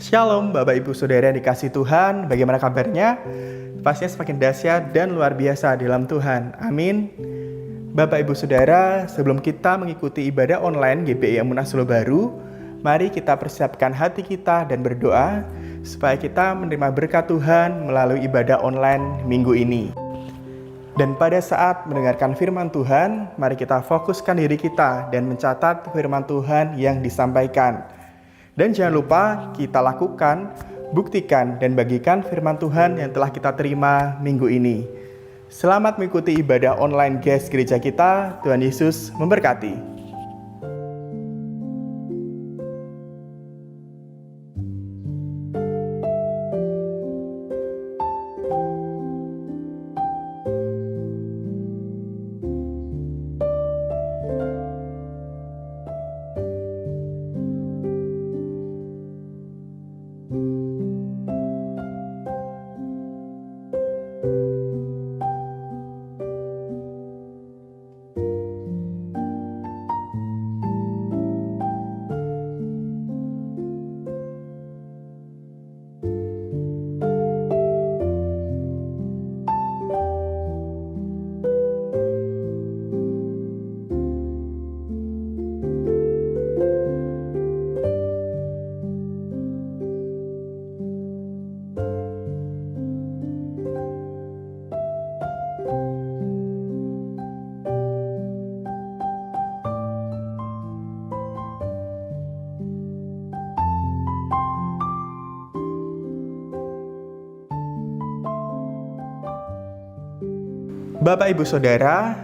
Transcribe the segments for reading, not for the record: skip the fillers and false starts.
Shalom Bapak Ibu Saudara yang dikasihi Tuhan, bagaimana kabarnya? Pastinya semakin dahsyat dan luar biasa dalam Tuhan, amin. Bapak Ibu Saudara, sebelum kita mengikuti ibadah online GPI Amunah Solo Baru, mari kita persiapkan hati kita dan berdoa supaya kita menerima berkat Tuhan melalui ibadah online minggu ini. Dan pada saat mendengarkan firman Tuhan, mari kita fokuskan diri kita dan mencatat firman Tuhan yang disampaikan. Dan jangan lupa kita lakukan, buktikan dan bagikan firman Tuhan yang telah kita terima minggu ini. Selamat mengikuti ibadah online GES gereja kita. Tuhan Yesus memberkati. Bapak Ibu Saudara,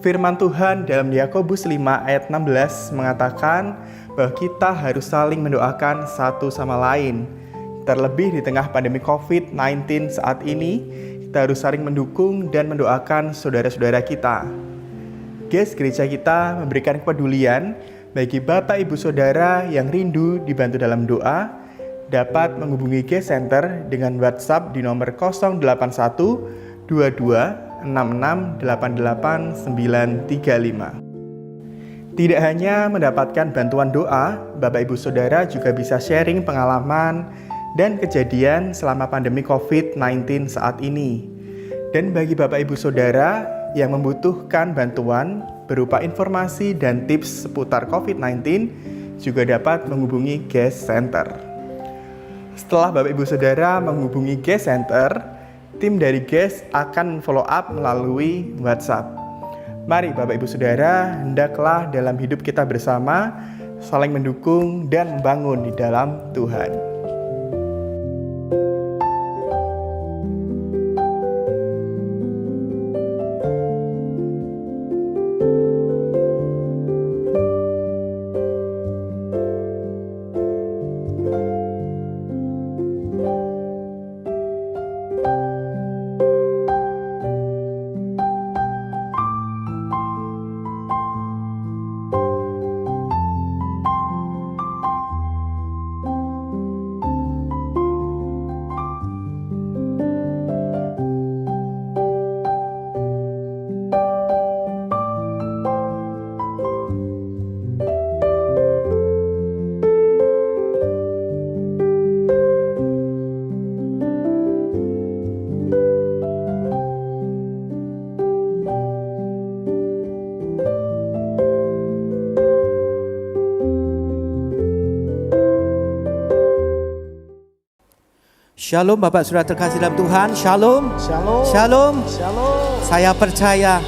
firman Tuhan dalam Yakobus 5 ayat 16 mengatakan bahwa kita harus saling mendoakan satu sama lain. Terlebih di tengah pandemi COVID-19 saat ini, kita harus saling mendukung dan mendoakan saudara-saudara kita. GES gereja kita memberikan kepedulian bagi Bapak Ibu Saudara yang rindu dibantu dalam doa, dapat menghubungi GES Center dengan WhatsApp di nomor 081 22 66888935. Tidak hanya mendapatkan bantuan doa, Bapak Ibu Saudara juga bisa sharing pengalaman dan kejadian selama pandemi COVID-19 saat ini. Dan bagi Bapak Ibu Saudara yang membutuhkan bantuan berupa informasi dan tips seputar COVID-19 juga dapat menghubungi GES Center. Setelah Bapak Ibu Saudara menghubungi GES Center, tim dari GES akan follow up melalui WhatsApp. Mari Bapak Ibu Saudara, hendaklah dalam hidup kita bersama saling mendukung dan membangun di dalam Tuhan. Shalom Bapak Saudara terkasih dalam Tuhan. Shalom. Shalom. Shalom. Shalom. Saya percaya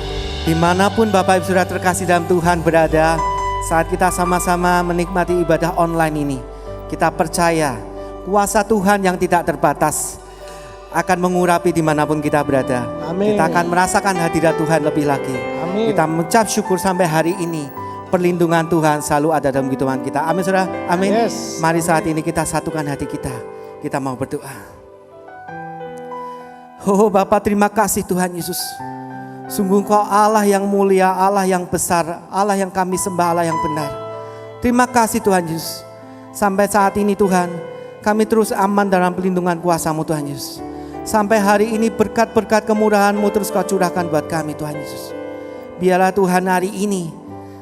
dimanapun Bapak Ibu Saudara terkasih dalam Tuhan berada, saat kita sama-sama menikmati ibadah online ini, kita percaya kuasa Tuhan yang tidak terbatas akan mengurapi dimanapun kita berada. Amin. Kita akan merasakan hadirat Tuhan lebih lagi. Amin. Kita mengucap syukur sampai hari ini. Perlindungan Tuhan selalu ada dalam kehidupan kita. Amin Saudara. Amin. Yes. Mari saat ini kita satukan hati kita. Kita mau berdoa. Oh Bapa, terima kasih Tuhan Yesus. Sungguh Engkau Allah yang mulia, Allah yang besar, Allah yang kami sembah, Allah yang benar. Terima kasih Tuhan Yesus. Sampai saat ini Tuhan, kami terus aman dalam pelindungan kuasa-Mu Tuhan Yesus. Sampai hari ini berkat-berkat kemurahan-Mu terus Kau curahkan buat kami Tuhan Yesus. Biarlah Tuhan hari ini,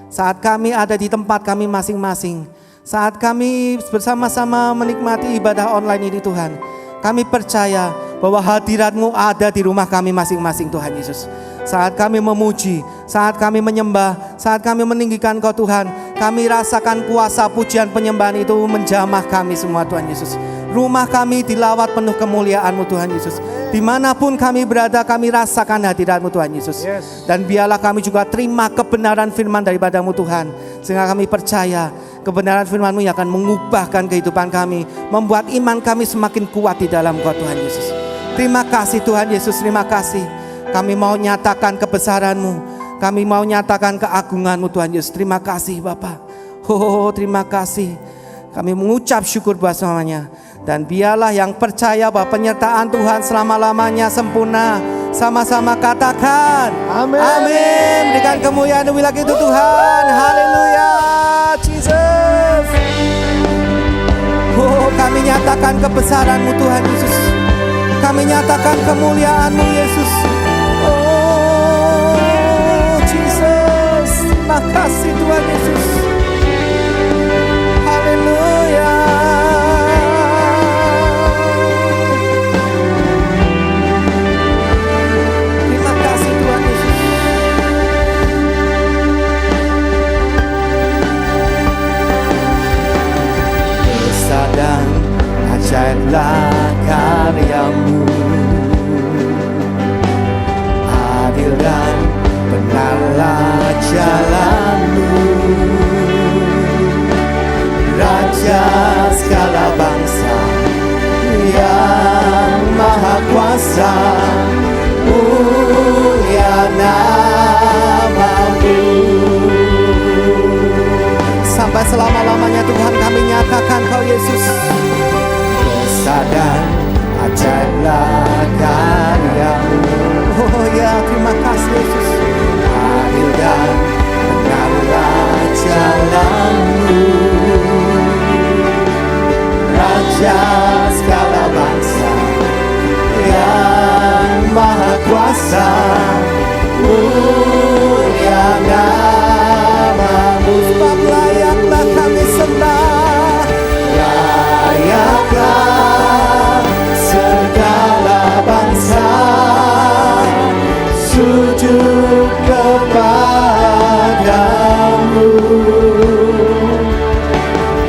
saat kami ada di tempat kami masing-masing, Saat kami bersama-sama menikmati ibadah online ini Tuhan, kami percaya bahwa hadirat-Mu ada di rumah kami masing-masing Tuhan Yesus. Saat kami memuji, saat kami menyembah, saat kami meninggikan Kau Tuhan, kami rasakan kuasa pujian penyembahan itu menjamah kami semua Tuhan Yesus. Rumah kami dilawat penuh kemuliaan-Mu Tuhan Yesus. Dimanapun kami berada, kami rasakan hadirat-Mu Tuhan Yesus. Dan biarlah kami juga terima kebenaran firman daripada-Mu Tuhan, sehingga kami percaya kebenaran firman-Mu yang akan mengubahkan kehidupan kami, membuat iman kami semakin kuat di dalam Kau Tuhan Yesus. Terima kasih Tuhan Yesus, terima kasih. Kami mau nyatakan kebesaran-Mu, kami mau nyatakan keagungan-Mu Tuhan Yesus. Terima kasih Bapa. Terima kasih. Kami mengucap syukur buat semuanya. Dan biarlah yang percaya bahwa penyertaan Tuhan selama-lamanya sempurna, sama-sama katakan Amin. Amin. Berikan kemuliaan demi lagi itu Tuhan. Haleluya, Jesus. Kami nyatakan kebesaran-Mu Tuhan Yesus. Kami nyatakan kemuliaan-Mu Yesus. Jesus. Terima kasih Tuhan Yesus. Haleluya. Terima kasih Tuhan Yesus. Besar dan ajaiblah karya-Mu, adil dan benarlah jalan-Mu, Raja segala bangsa yang maha kuasa, mulia nama-Mu. Sampai selama-lamanya Tuhan kami nyatakan Kau Yesus. Besar dan ajaiblah karya-Mu. Oh ya, terima kasih Yesus. Adil dan benarlah jalan-Mu, Raja segala bangsa yang maha kuasa, mulia nama-Mu. Sebab layaklah kami sembah, layaklah segala bangsa sujud kepada-Mu.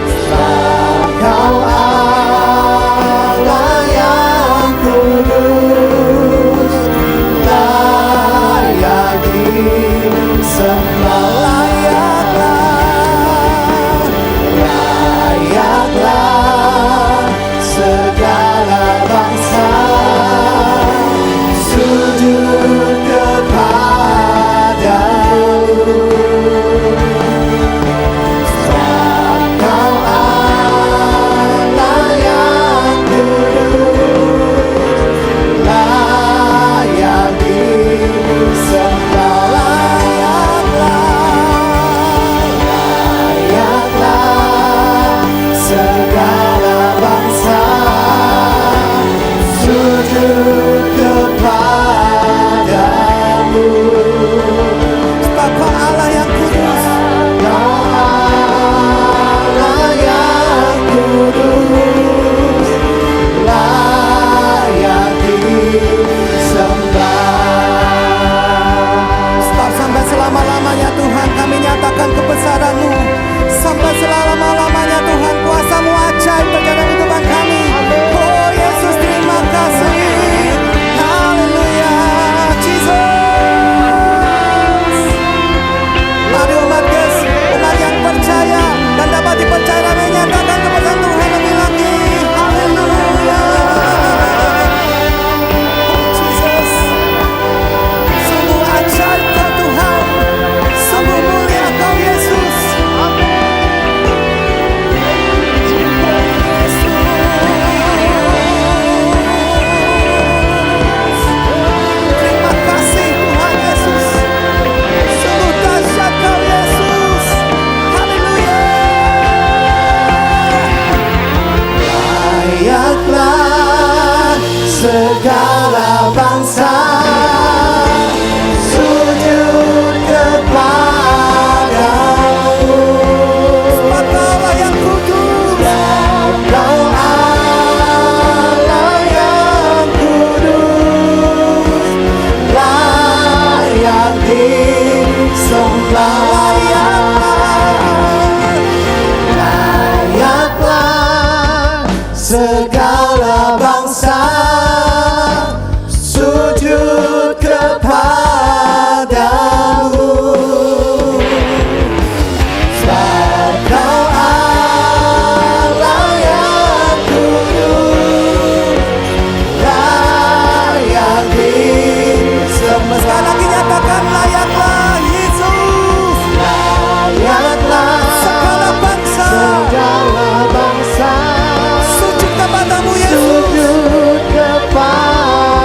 Sebab Kau Allah yang kudus, layak disembah. Layaklah segala bangsa sujud kepada-Mu. Sebab Kau Allah yang kudus, layak disembah. Layaklah segala bangsa sujud kepada-Mu. Sebab Kau Allah yang kudus, Kau Allah yang kudus, layak disembah. Sebab sampai selama-lamanya Tuhan kami nyatakan kebesaran-Mu. Sampai selama-lamanya Tuhan kuasa-Mu ajaib terjadi di depan kami. Oh Yesus, terima kasih. Haleluya, Jesus. Mari umat yang percaya dan dapat dipercaya menyatakan kebesaran Tuhan lebih lagi. Haleluya. Oh Jesus, sungguh ajaib Kau Tuhan, sungguh mulia Kau Yesus. Terima kasih Tuhan Yesus, sungguh dahsyat Kau Yesus. Haleluya. Layaklah segala bangsa sujud kepada-Mu. Sebab Kau Allah yang kudus, segala bangsa sujud kepadamu. Sebab Kau Allah yang kudus, layak disembah. Sekali lagi nyatakan, layaklah Yesus, layaklah segala bangsa, sujud kepadamu Yesus, sujud kepadamu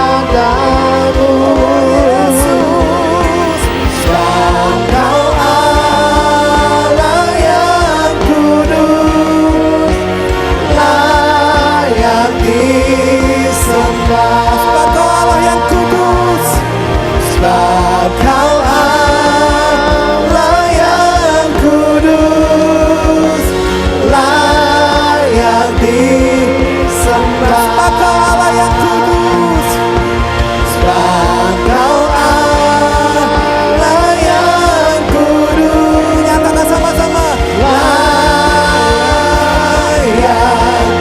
Yesus. Sebab Kau Allah yang kudus, layak disembah. Sebab Kau Allah yang kudus, sebab Kau Allah yang kudus, layak disembah. Sebab Kau Allah yang kudus, sebab Kau Allah yang kudus. Nyatakan sama-sama, layak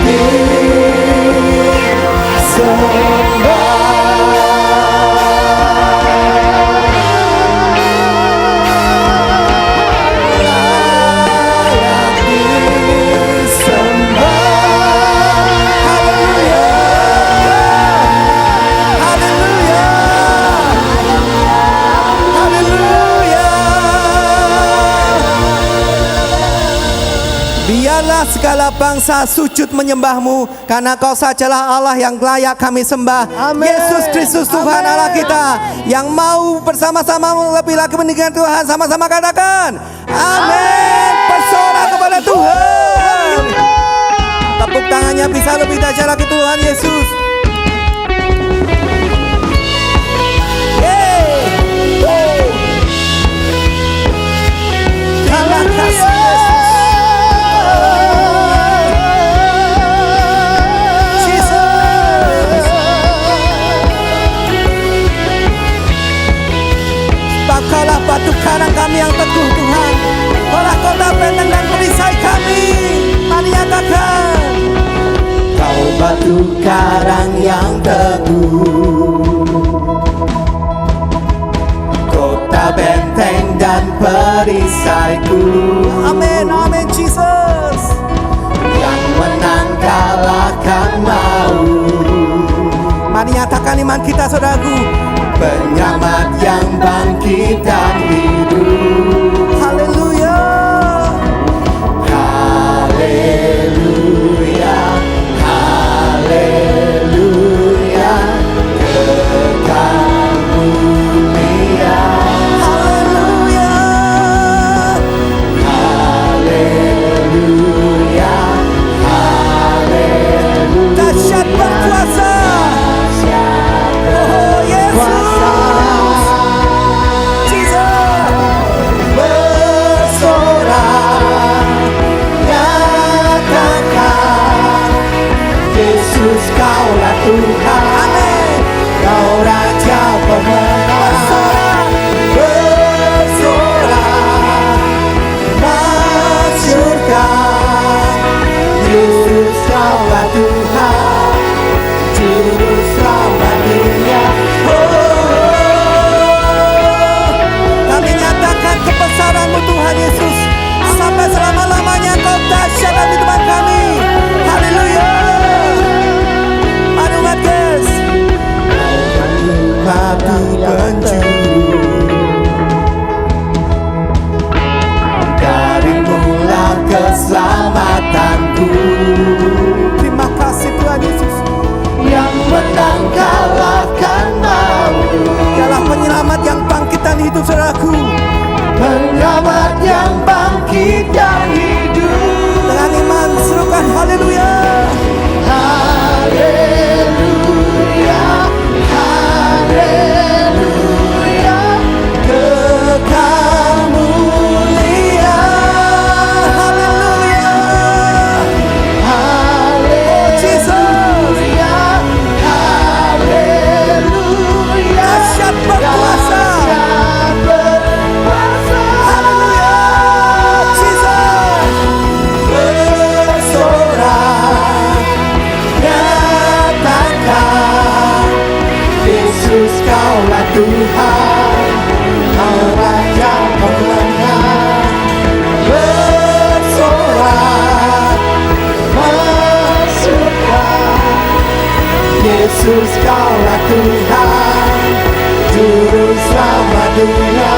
disembah. Biarlah segala bangsa sujud menyembah-Mu, karena Kau sajalah Allah yang layak kami sembah. Amen. Yesus Kristus Tuhan Allah kita, yang mau bersama-sama lebih lagi meninggikan Tuhan, sama-sama katakan amin. Bersorak kepada Tuhan. Tepuk tangannya bisa lebih dahsyat lagi Tuhan Yesus. Terima kasih Kaulah batu karang kami yang teguh Tuhan, Kaulah kota benteng dan perisai kami. Mari nyatakan, Kau batu karang yang teguh, kota benteng dan perisaiku. Amin, amin Jesus. Yang menang kalahkan maut. Mari nyatakan iman kita saudaraku, penyelamat yang bangkit dan hidup. Haleluya, haleluya, haleluya, kekal mulia. Haleluya, haleluya, haleluya. Dahsyat berkuasa. Oh Yesus, Jesus. Yesus kaulah Tuhan, Juru selamat dunia.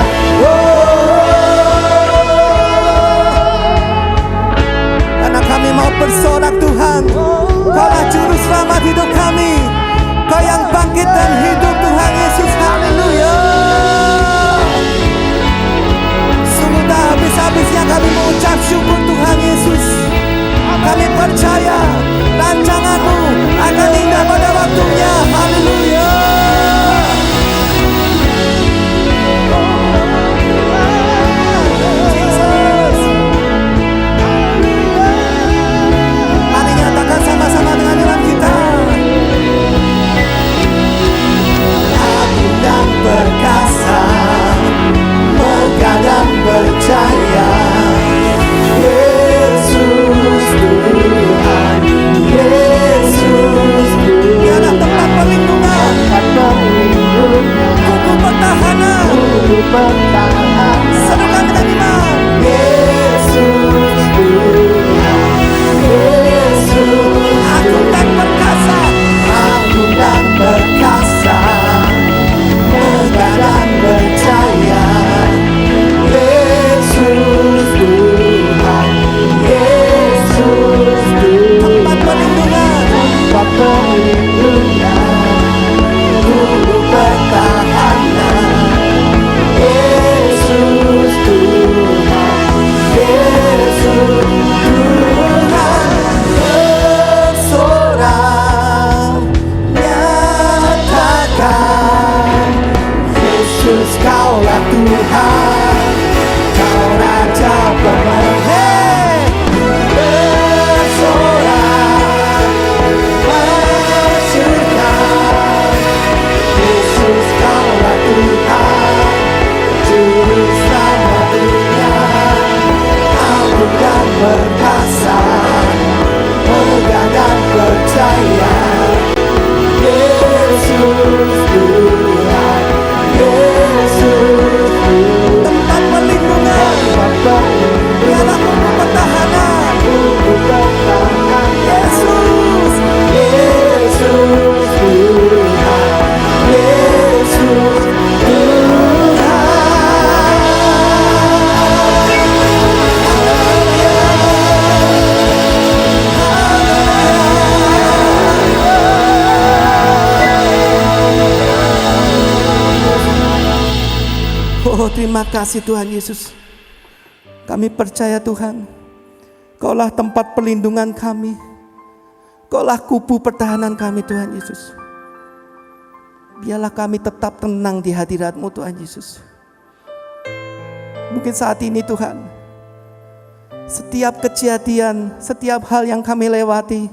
Karena kami mau bersorak Tuhan, Kaulah Juru selamat hidup kami, Kau yang bangkit dan hidup Tuhan Yesus. Haleluya. Sungguh tak habis-habisnya kami mengucap syukur Tuhan Yesus. Kami percaya rancangan-Mu akan indah pada waktunya. Haleluya. Jesus. Mari nyatakan sama-sama dengan iman kita. Aku yang perkasa, megah dan percaya, Yesus Tuhan, Yesus Tuhan. Dialah tempat perlindungan, kuku pertahanan, serukan dengan iman. Yesus Tuhan, Yesus. Aku dan perkasa, aku dan perkasa, megah dan percaya, Yesus Tuhan, Yesus Tuhan. Tempat perlindungan, tempat perlindungan, kubu pertahanan, Yesus Tuhan, Yesus Tuhan. Bersorak, nyatakan, Yesus kaulah Tuhan, Kau Raja pemenang. Bersorak, masyurkan, Yesus kaulah Tuhan, Juru selamat dunia. Agung dan perkasa, megah dan percaya, Yesus Tuhan, Yesus Tuhan. Tempat perlindungan, dialah kubu pertahanan, Yesus, Yesus Tuhan, Yesus Tuhan. Oh, terima kasih Tuhan Yesus. Kami percaya Tuhan, Kaulah tempat perlindungan kami, Kaulah kubu pertahanan kami Tuhan Yesus. Biarlah kami tetap tenang di hadirat-Mu Tuhan Yesus. Mungkin saat ini Tuhan, setiap kejadian, setiap hal yang kami lewati,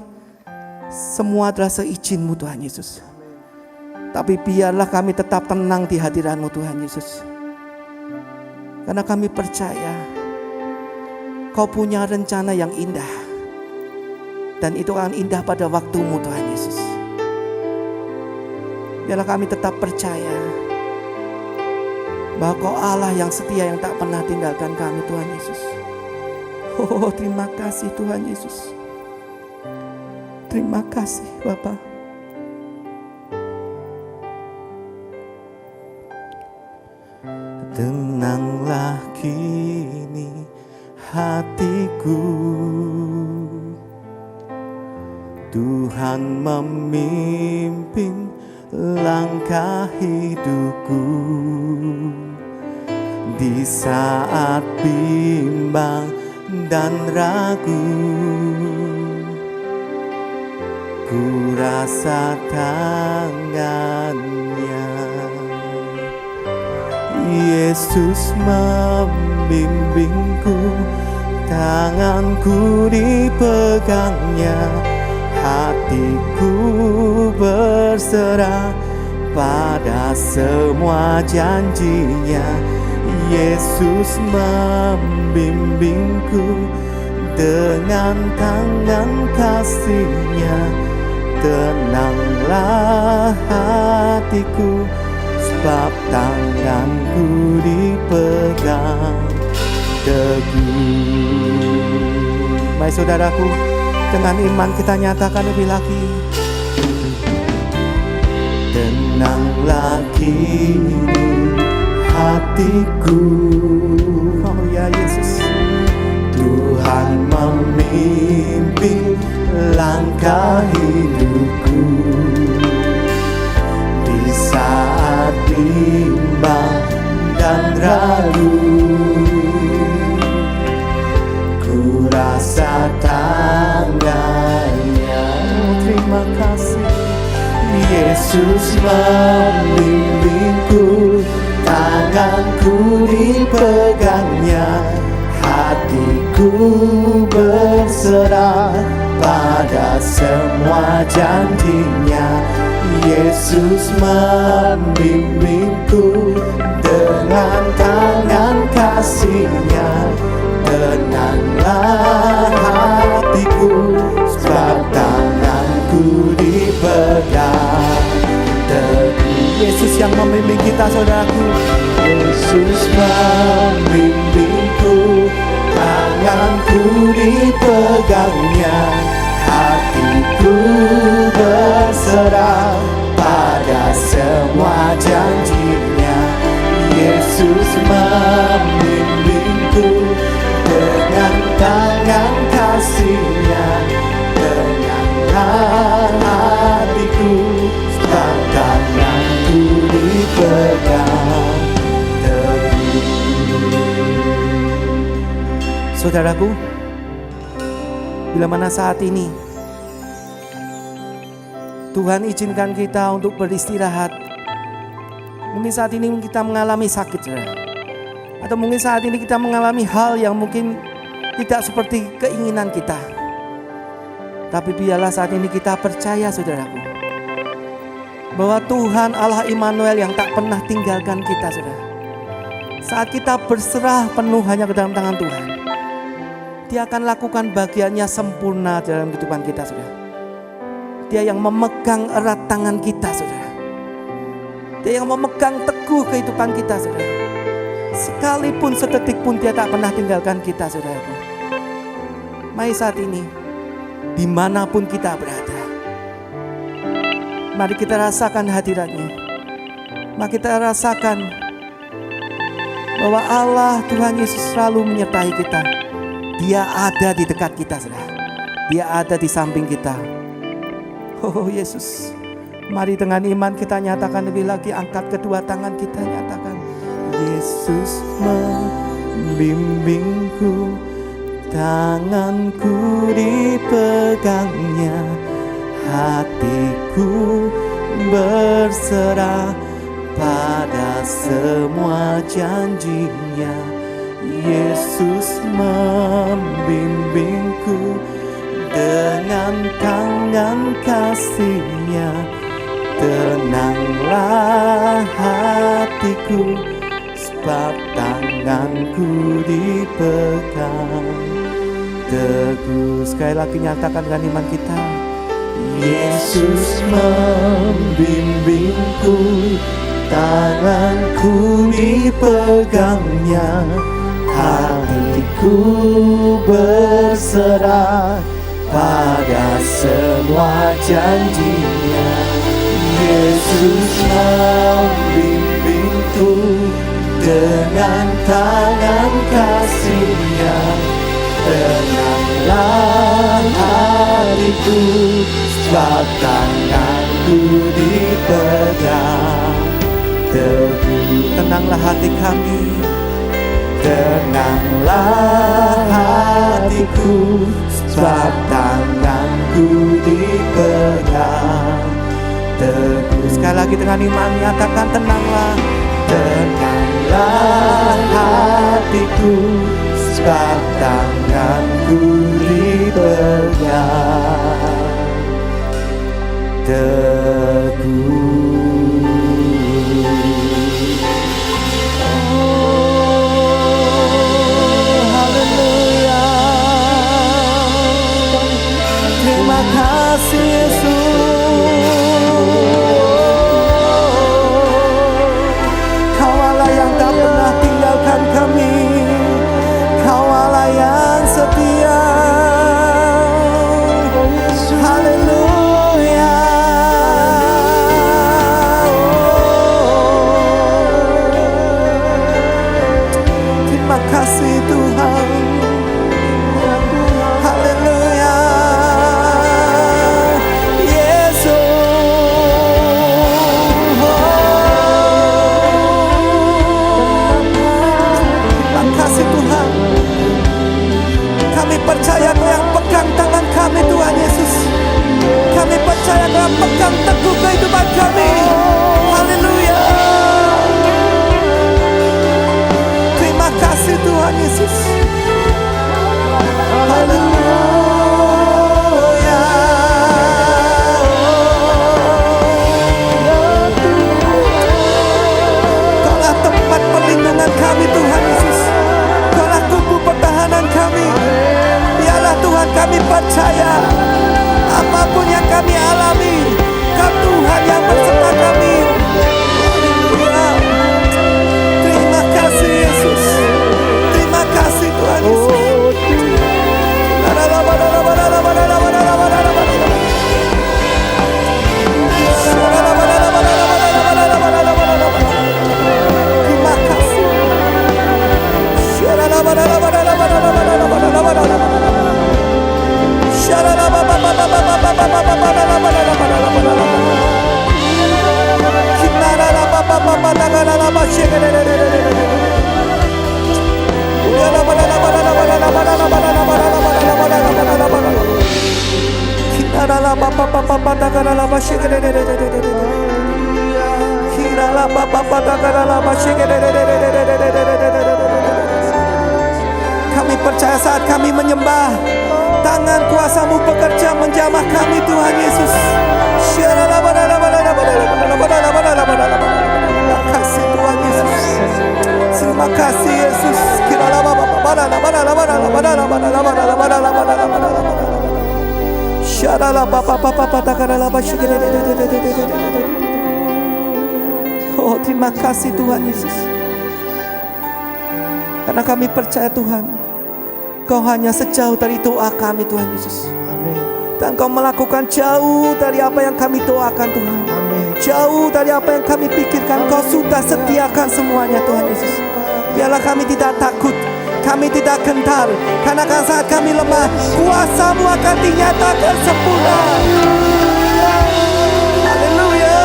semua adalah seizin-Mu Tuhan Yesus. Tapi biarlah kami tetap tenang di hadirat-Mu Tuhan Yesus. Karena kami percaya Kau punya rencana yang indah, dan itu akan indah pada waktu-Mu Tuhan Yesus. Biarlah kami tetap percaya bahwa Kau Allah yang setia, yang tak pernah tinggalkan kami Tuhan Yesus. Oh, terima kasih Tuhan Yesus. Terima kasih Bapa. Tenanglah kini hatiku, Tuhan memimpin langkah hidupku. Di saat bimbang dan ragu, ku rasa tangannya. Yesus membimbingku, tanganku dipegangnya, hatiku berserah pada semua janjinya. Yesus membimbingku dengan tangan kasih-Nya. Tenanglah hatiku, sebab tanganku dipegang teguh. Baik saudaraku, dengan iman kita nyatakan lebih lagi. tenanglah kini hatiku. Oh ya Yesus, Tuhan memimpin langkah hidupku di saat bimbang dan ragu. Ku rasa tangannya. Terima kasih Yesus membimbingku, tanganku dipegangnya, hatiku berserah pada semua janjinya. Yesus membimbingku dengan tangan kasih-Nya. Tenanglah hatiku, sebab tanganku dipegang. Yesus yang membimbing kita, saudaraku. Yesus membimbingku, tanganku dipegangnya, hatiku berserah pada semua janjinya. Yesus membimbingku dengan tangan kasih-Nya. Tenanglah hatiku, sebab tanganku dipegang teguh. Saudaraku, bila mana saat ini Tuhan izinkan kita untuk beristirahat, mungkin saat ini kita mengalami sakit, saudara. Atau mungkin saat ini kita mengalami hal yang mungkin tidak seperti keinginan kita. Tapi biarlah saat ini kita percaya, saudaraku, bahwa Tuhan Allah Immanuel yang tak pernah tinggalkan kita, saudara. Saat kita berserah penuh hanya ke dalam tangan Tuhan, Dia akan lakukan bagiannya sempurna dalam kehidupan kita, saudara. Dia yang memegang erat tangan kita, saudara. Dia yang memegang teguh kehidupan kita, saudara. Sekalipun sedetik pun Dia tak pernah tinggalkan kita, saudaraku. Mari saat ini, dimanapun kita berada, mari kita rasakan hadirat-Nya. Mari kita rasakan bahwa Allah Tuhan Yesus selalu menyertai kita. Dia ada di dekat kita, saudara. Dia ada di samping kita. Oh Yesus, mari dengan iman kita nyatakan lebih lagi. Angkat kedua tangan kita, nyatakan, Yesus membimbingku, tanganku dipegangnya, hatiku berserah pada semua janjinya. Yesus membimbingku dengan tangan kasih-Nya. Tenanglah hatiku, sebab tanganku dipegang teguh. Sekali lagi nyatakan dengan iman kita. Yesus membimbingku, tanganku dipegangnya, hatiku berserah pada semua janjinya. Yesus membimbingku dengan tangan kasih-Nya. Tenanglah hatiku, sebab tanganku dipegang teguh. Tenanglah hati kami, tenanglah hatiku, sebab tanganku dipegang teguh. Sekali lagi dengan iman nyatakan, tenanglah, tenanglah hatiku, sebab tanganku dipegang teguh. Terima kasih Yesus, Kau Allah yang tak pernah tinggalkan kami, Kau Allah yang setia. Haleluya. Kami percaya saat kami menyembah, tangan kuasa-Mu bekerja menjamah kami, Tuhan Yesus. Terima kasih Tuhan Yesus. Terima kasih Yesus. Oh, terima kasih Tuhan Yesus. Karena kami percaya Tuhan, Kau hanya sejauh dari doa kami Tuhan Yesus. Dan Kau melakukan jauh dari apa yang kami doakan Tuhan. Jauh dari apa yang kami pikirkan, Kau sudah sediakan semuanya Tuhan Yesus. Biarlah kami tidak takut, kami tidak gentar, karena saat kami lemah, kuasa-Mu akan dinyatakan sempurna. Haleluya.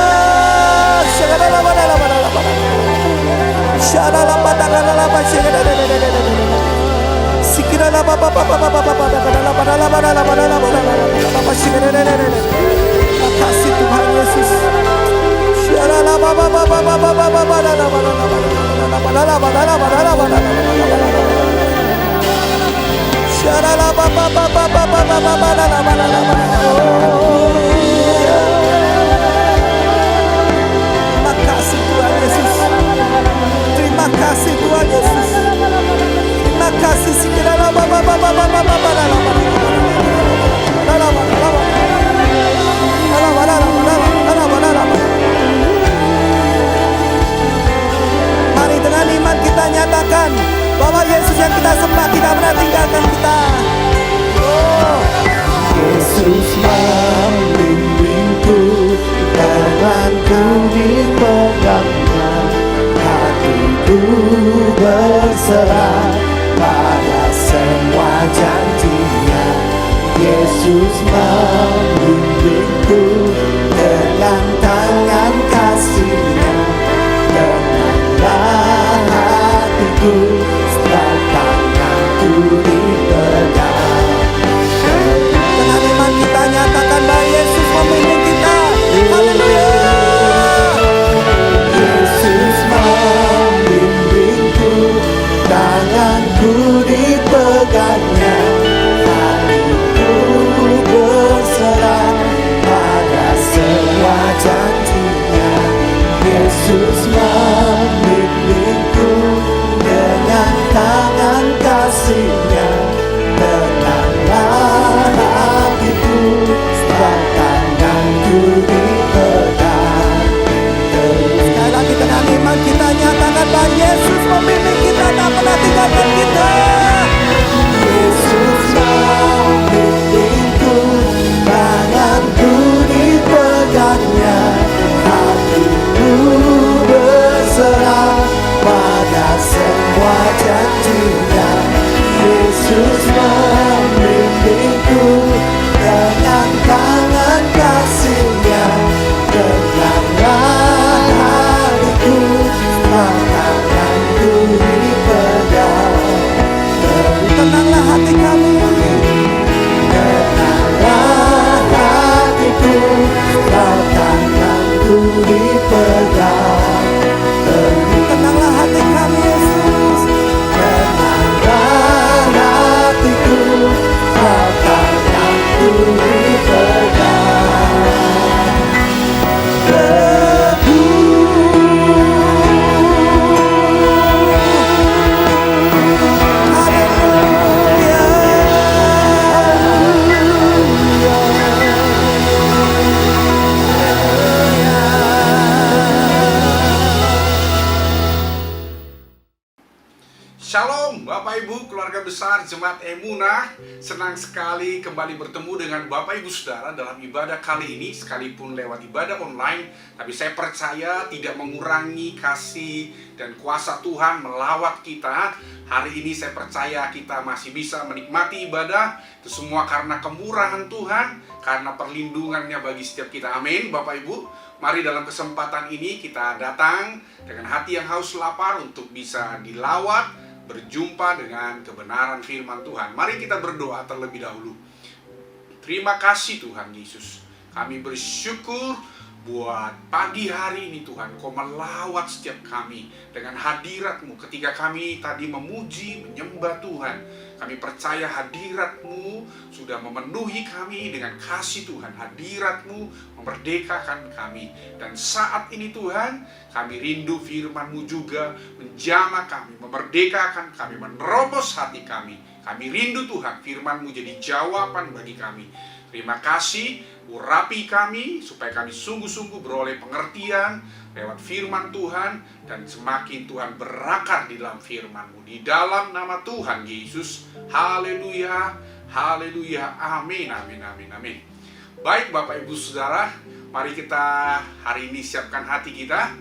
Kasih Tuhan Yesus. Terima kasih Tuhan Yesus. Terima kasih Tuhan Yesus. Terima kasih Mari dengan iman kita nyatakan bahwa Yesus yang kita sembah tidak pernah tinggalkan kita. Oh. Yesus membimbingku, tanganku dipegangnya, hatiku berserah pada semua janjinya. Yesus membimbingku dengan tangan kasih-Nya, tenanglah hatiku setelah tanganku dipegang. Dengan iman kita nyatakan bahwa Yesus memimpin kita. Haleluya. Yesus membimbingku, tanganku dipegangnya, hatiku berserah pada semua janjinya. Yesus membimbingku dengan tangan kasih-Nya, tenanglah hatiku setelah tanganku dipegang. Sekali lagi dengan iman kita nyatakan bahwa Yesus memimpin kita, tak pernah tinggalkan kita. Yesus membimbingku, tanganku dipegangnya, hatiku Jemaat Emunah, senang sekali kembali bertemu dengan Bapak Ibu Saudara dalam ibadah kali ini, sekalipun lewat ibadah online, tapi saya percaya tidak mengurangi kasih dan kuasa Tuhan melawat kita. Hari ini saya percaya kita masih bisa menikmati ibadah, itu semua karena kemurahan Tuhan, karena perlindungannya bagi setiap kita. Amin, Bapak Ibu. Mari dalam kesempatan ini kita datang dengan hati yang haus lapar untuk bisa dilawat, berjumpa dengan kebenaran firman Tuhan. Mari kita berdoa terlebih dahulu. Terima kasih Tuhan Yesus. Kami bersyukur buat pagi hari ini Tuhan, Kau melawat setiap kami dengan hadirat-Mu. Ketika kami tadi memuji, menyembah Tuhan, kami percaya hadirat-Mu sudah memenuhi kami dengan kasih Tuhan. Hadirat-Mu memerdekakan kami. Dan saat ini Tuhan, kami rindu firman-Mu juga menjamah kami, memerdekakan kami, menerobos hati kami. Kami rindu Tuhan, firman-Mu jadi jawaban bagi kami. Terima kasih, urapi kami supaya kami sungguh-sungguh beroleh pengertian lewat firman Tuhan dan semakin Tuhan berakar di dalam firman-Mu. Di dalam nama Tuhan Yesus, haleluya, haleluya, amin, amin, amin, amin. Baik Bapak Ibu Saudara, mari kita hari ini siapkan hati kita.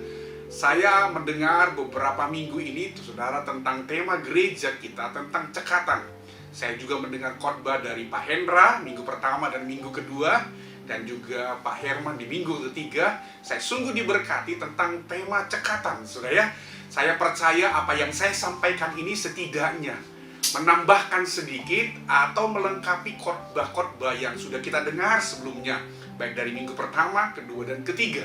Saya mendengar beberapa minggu ini Saudara tentang tema gereja kita, tentang cekatan. Saya juga mendengar khotbah dari Pak Hendra minggu pertama dan minggu kedua, dan juga Pak Herman di minggu ketiga. Saya sungguh diberkati tentang tema cekatan, Saudara ya. Saya percaya apa yang saya sampaikan ini setidaknya menambahkan sedikit atau melengkapi khotbah-khotbah yang sudah kita dengar sebelumnya, baik dari minggu pertama, kedua, dan ketiga.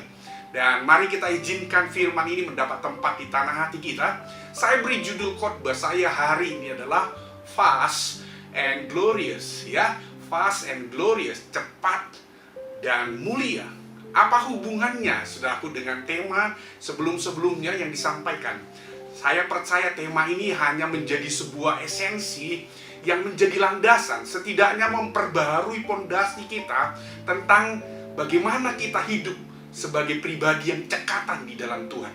Dan mari kita izinkan firman ini mendapat tempat di tanah hati kita. Saya beri judul khotbah saya hari ini adalah Fast and Glorious, ya. Fast and Glorious, cepat dan mulia. Apa hubungannya, saudaraku, dengan tema sebelum-sebelumnya yang disampaikan? Saya percaya tema ini hanya menjadi sebuah esensi yang menjadi landasan, setidaknya memperbaharui pondasi kita tentang bagaimana kita hidup sebagai pribadi yang cekatan di dalam Tuhan.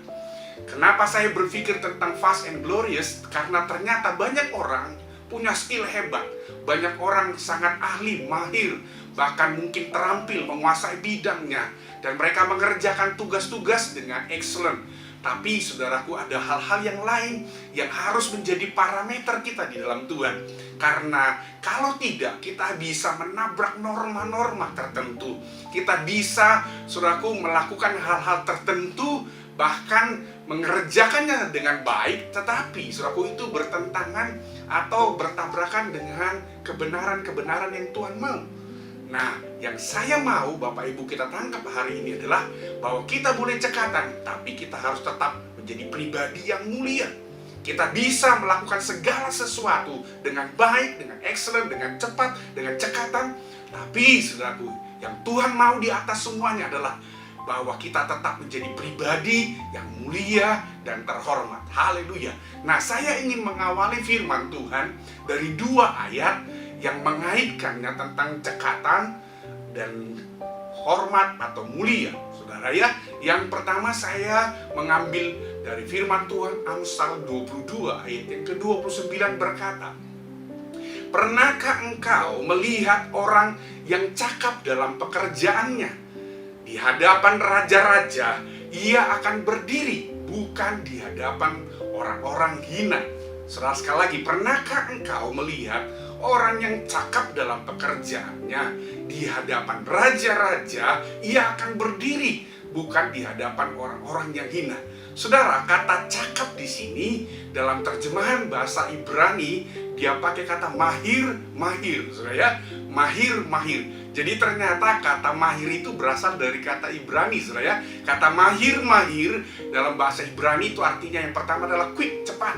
Kenapa saya berpikir tentang Fast and Glorious? Karena ternyata banyak orang punya skill hebat, banyak orang sangat ahli, mahir, bahkan mungkin terampil menguasai bidangnya, dan mereka mengerjakan tugas-tugas dengan excellent. Tapi saudaraku, ada hal-hal yang lain yang harus menjadi parameter kita di dalam Tuhan. Karena kalau tidak, kita bisa menabrak norma-norma tertentu. Kita bisa, saudaraku, melakukan hal-hal tertentu, bahkan mengerjakannya dengan baik, tetapi saudaraku itu bertentangan atau bertabrakan dengan kebenaran-kebenaran yang Tuhan mau. Nah, yang saya mau Bapak Ibu kita tangkap hari ini adalah bahwa kita boleh cekatan, tapi kita harus tetap menjadi pribadi yang mulia. Kita bisa melakukan segala sesuatu dengan baik, dengan excellent, dengan cepat, dengan cekatan. Tapi saudaraku, yang Tuhan mau di atas semuanya adalah bahwa kita tetap menjadi pribadi yang mulia dan terhormat. Haleluya. Nah, saya ingin mengawali firman Tuhan dari 2 ayat yang mengaitkannya tentang cekatan dan hormat atau mulia. Saudara ya, yang pertama saya mengambil dari firman Tuhan Amsal 22 ayat yang ke-29 berkata, "Pernahkah engkau melihat orang yang cakap dalam pekerjaannya? Di hadapan raja-raja ia akan berdiri, bukan di hadapan orang-orang hina." Saudara, sekali lagi, pernahkah engkau melihat orang yang cakap dalam pekerjaannya? Di hadapan raja-raja ia akan berdiri, bukan di hadapan orang-orang yang hina. Saudara, kata cakap di sini dalam terjemahan bahasa Ibrani dia pakai kata mahir, saudara ya, mahir. Jadi ternyata kata mahir itu berasal dari kata Ibrani, saudara ya. Kata mahir dalam bahasa Ibrani itu artinya yang pertama adalah quick, cepat,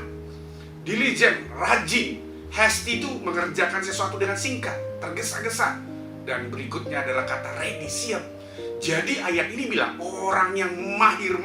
diligent, rajin. Hasty itu mengerjakan sesuatu dengan singkat, tergesa-gesa. Dan berikutnya adalah kata ready, siap. Jadi ayat ini bilang orang yang mahir,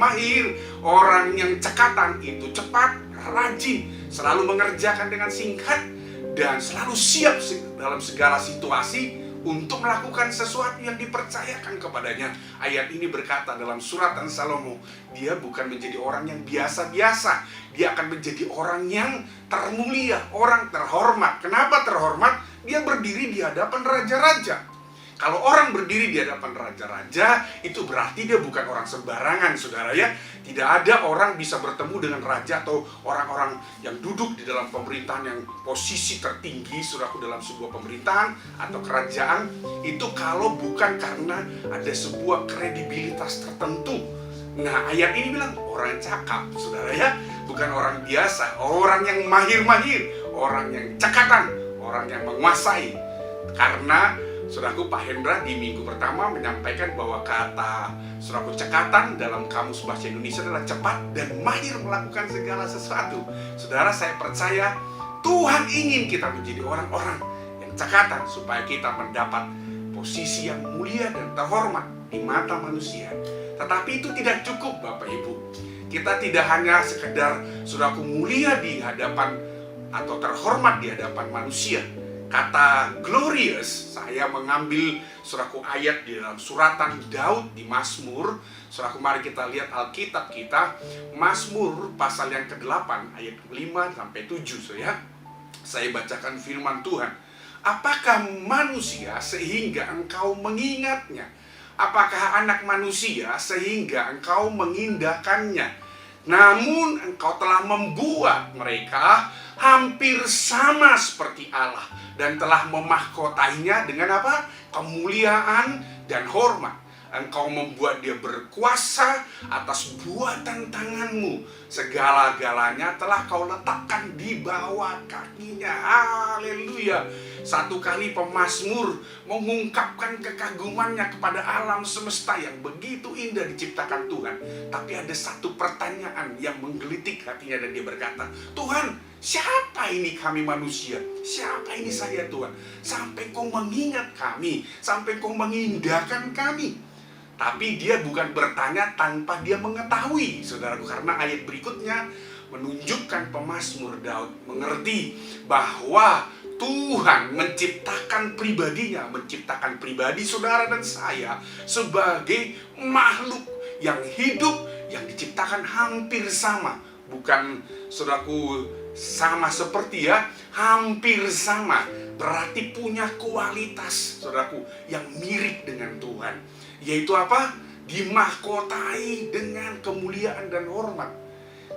orang yang cekatan itu cepat, rajin, selalu mengerjakan dengan singkat, dan selalu siap dalam segala situasi untuk melakukan sesuatu yang dipercayakan kepadanya. Ayat ini berkata dalam suratan Salomo, dia bukan menjadi orang yang biasa-biasa, dia akan menjadi orang yang termulia, orang terhormat. Kenapa terhormat? Dia berdiri di hadapan raja-raja. Kalau orang berdiri di hadapan raja-raja, itu berarti dia bukan orang sembarangan, saudara ya. Tidak ada orang bisa bertemu dengan raja atau orang-orang yang duduk di dalam pemerintahan yang posisi tertinggi, saudaraku, dalam sebuah pemerintahan atau kerajaan, itu kalau bukan karena ada sebuah kredibilitas tertentu. Nah, ayat ini bilang orang cakap, saudara ya. Bukan orang biasa, orang yang mahir-mahir, orang yang cekatan, orang yang menguasai. Karena saudaraku, Pak Hendra di minggu pertama menyampaikan bahwa kata saudaraku cekatan dalam kamus bahasa Indonesia adalah cepat dan mahir melakukan segala sesuatu. Saudara, saya percaya Tuhan ingin kita menjadi orang-orang yang cekatan supaya kita mendapat posisi yang mulia dan terhormat di mata manusia. Tetapi itu tidak cukup, Bapak Ibu. Kita tidak hanya sekedar saudaraku mulia di hadapan atau terhormat di hadapan manusia. Kata glorious, saya mengambil saudaraku ayat di dalam suratan Daud di Mazmur. Saudaraku, mari kita lihat Alkitab kita. Mazmur pasal yang ke-8 ayat 5-7 ya. Saya bacakan firman Tuhan. Apakah manusia sehingga engkau mengingatnya? Apakah anak manusia sehingga engkau mengindahkannya? Namun engkau telah membuat mereka hampir sama seperti Allah dan telah memahkotainya dengan apa? Kemuliaan dan hormat. Engkau membuat dia berkuasa atas buatan tanganmu. Segala-galanya telah kau letakkan di bawah kakinya. Haleluya. Satu kali pemazmur mengungkapkan kekagumannya kepada alam semesta yang begitu indah diciptakan Tuhan. Tapi ada satu pertanyaan yang menggelitik hatinya dan dia berkata, Tuhan, siapa ini kami manusia? Siapa ini saya, Tuhan? Sampai kau mengingat kami, sampai kau mengindahkan kami. Tapi dia bukan bertanya tanpa dia mengetahui, saudaraku. Karena ayat berikutnya menunjukkan pemazmur Daud mengerti bahwa Tuhan menciptakan pribadinya, menciptakan pribadi saudara dan saya sebagai makhluk yang hidup, yang diciptakan hampir sama. Bukan, saudaraku, sama seperti ya, hampir sama. Berarti punya kualitas, saudaraku, yang mirip dengan Tuhan. Yaitu apa? Dimahkotai dengan kemuliaan dan hormat.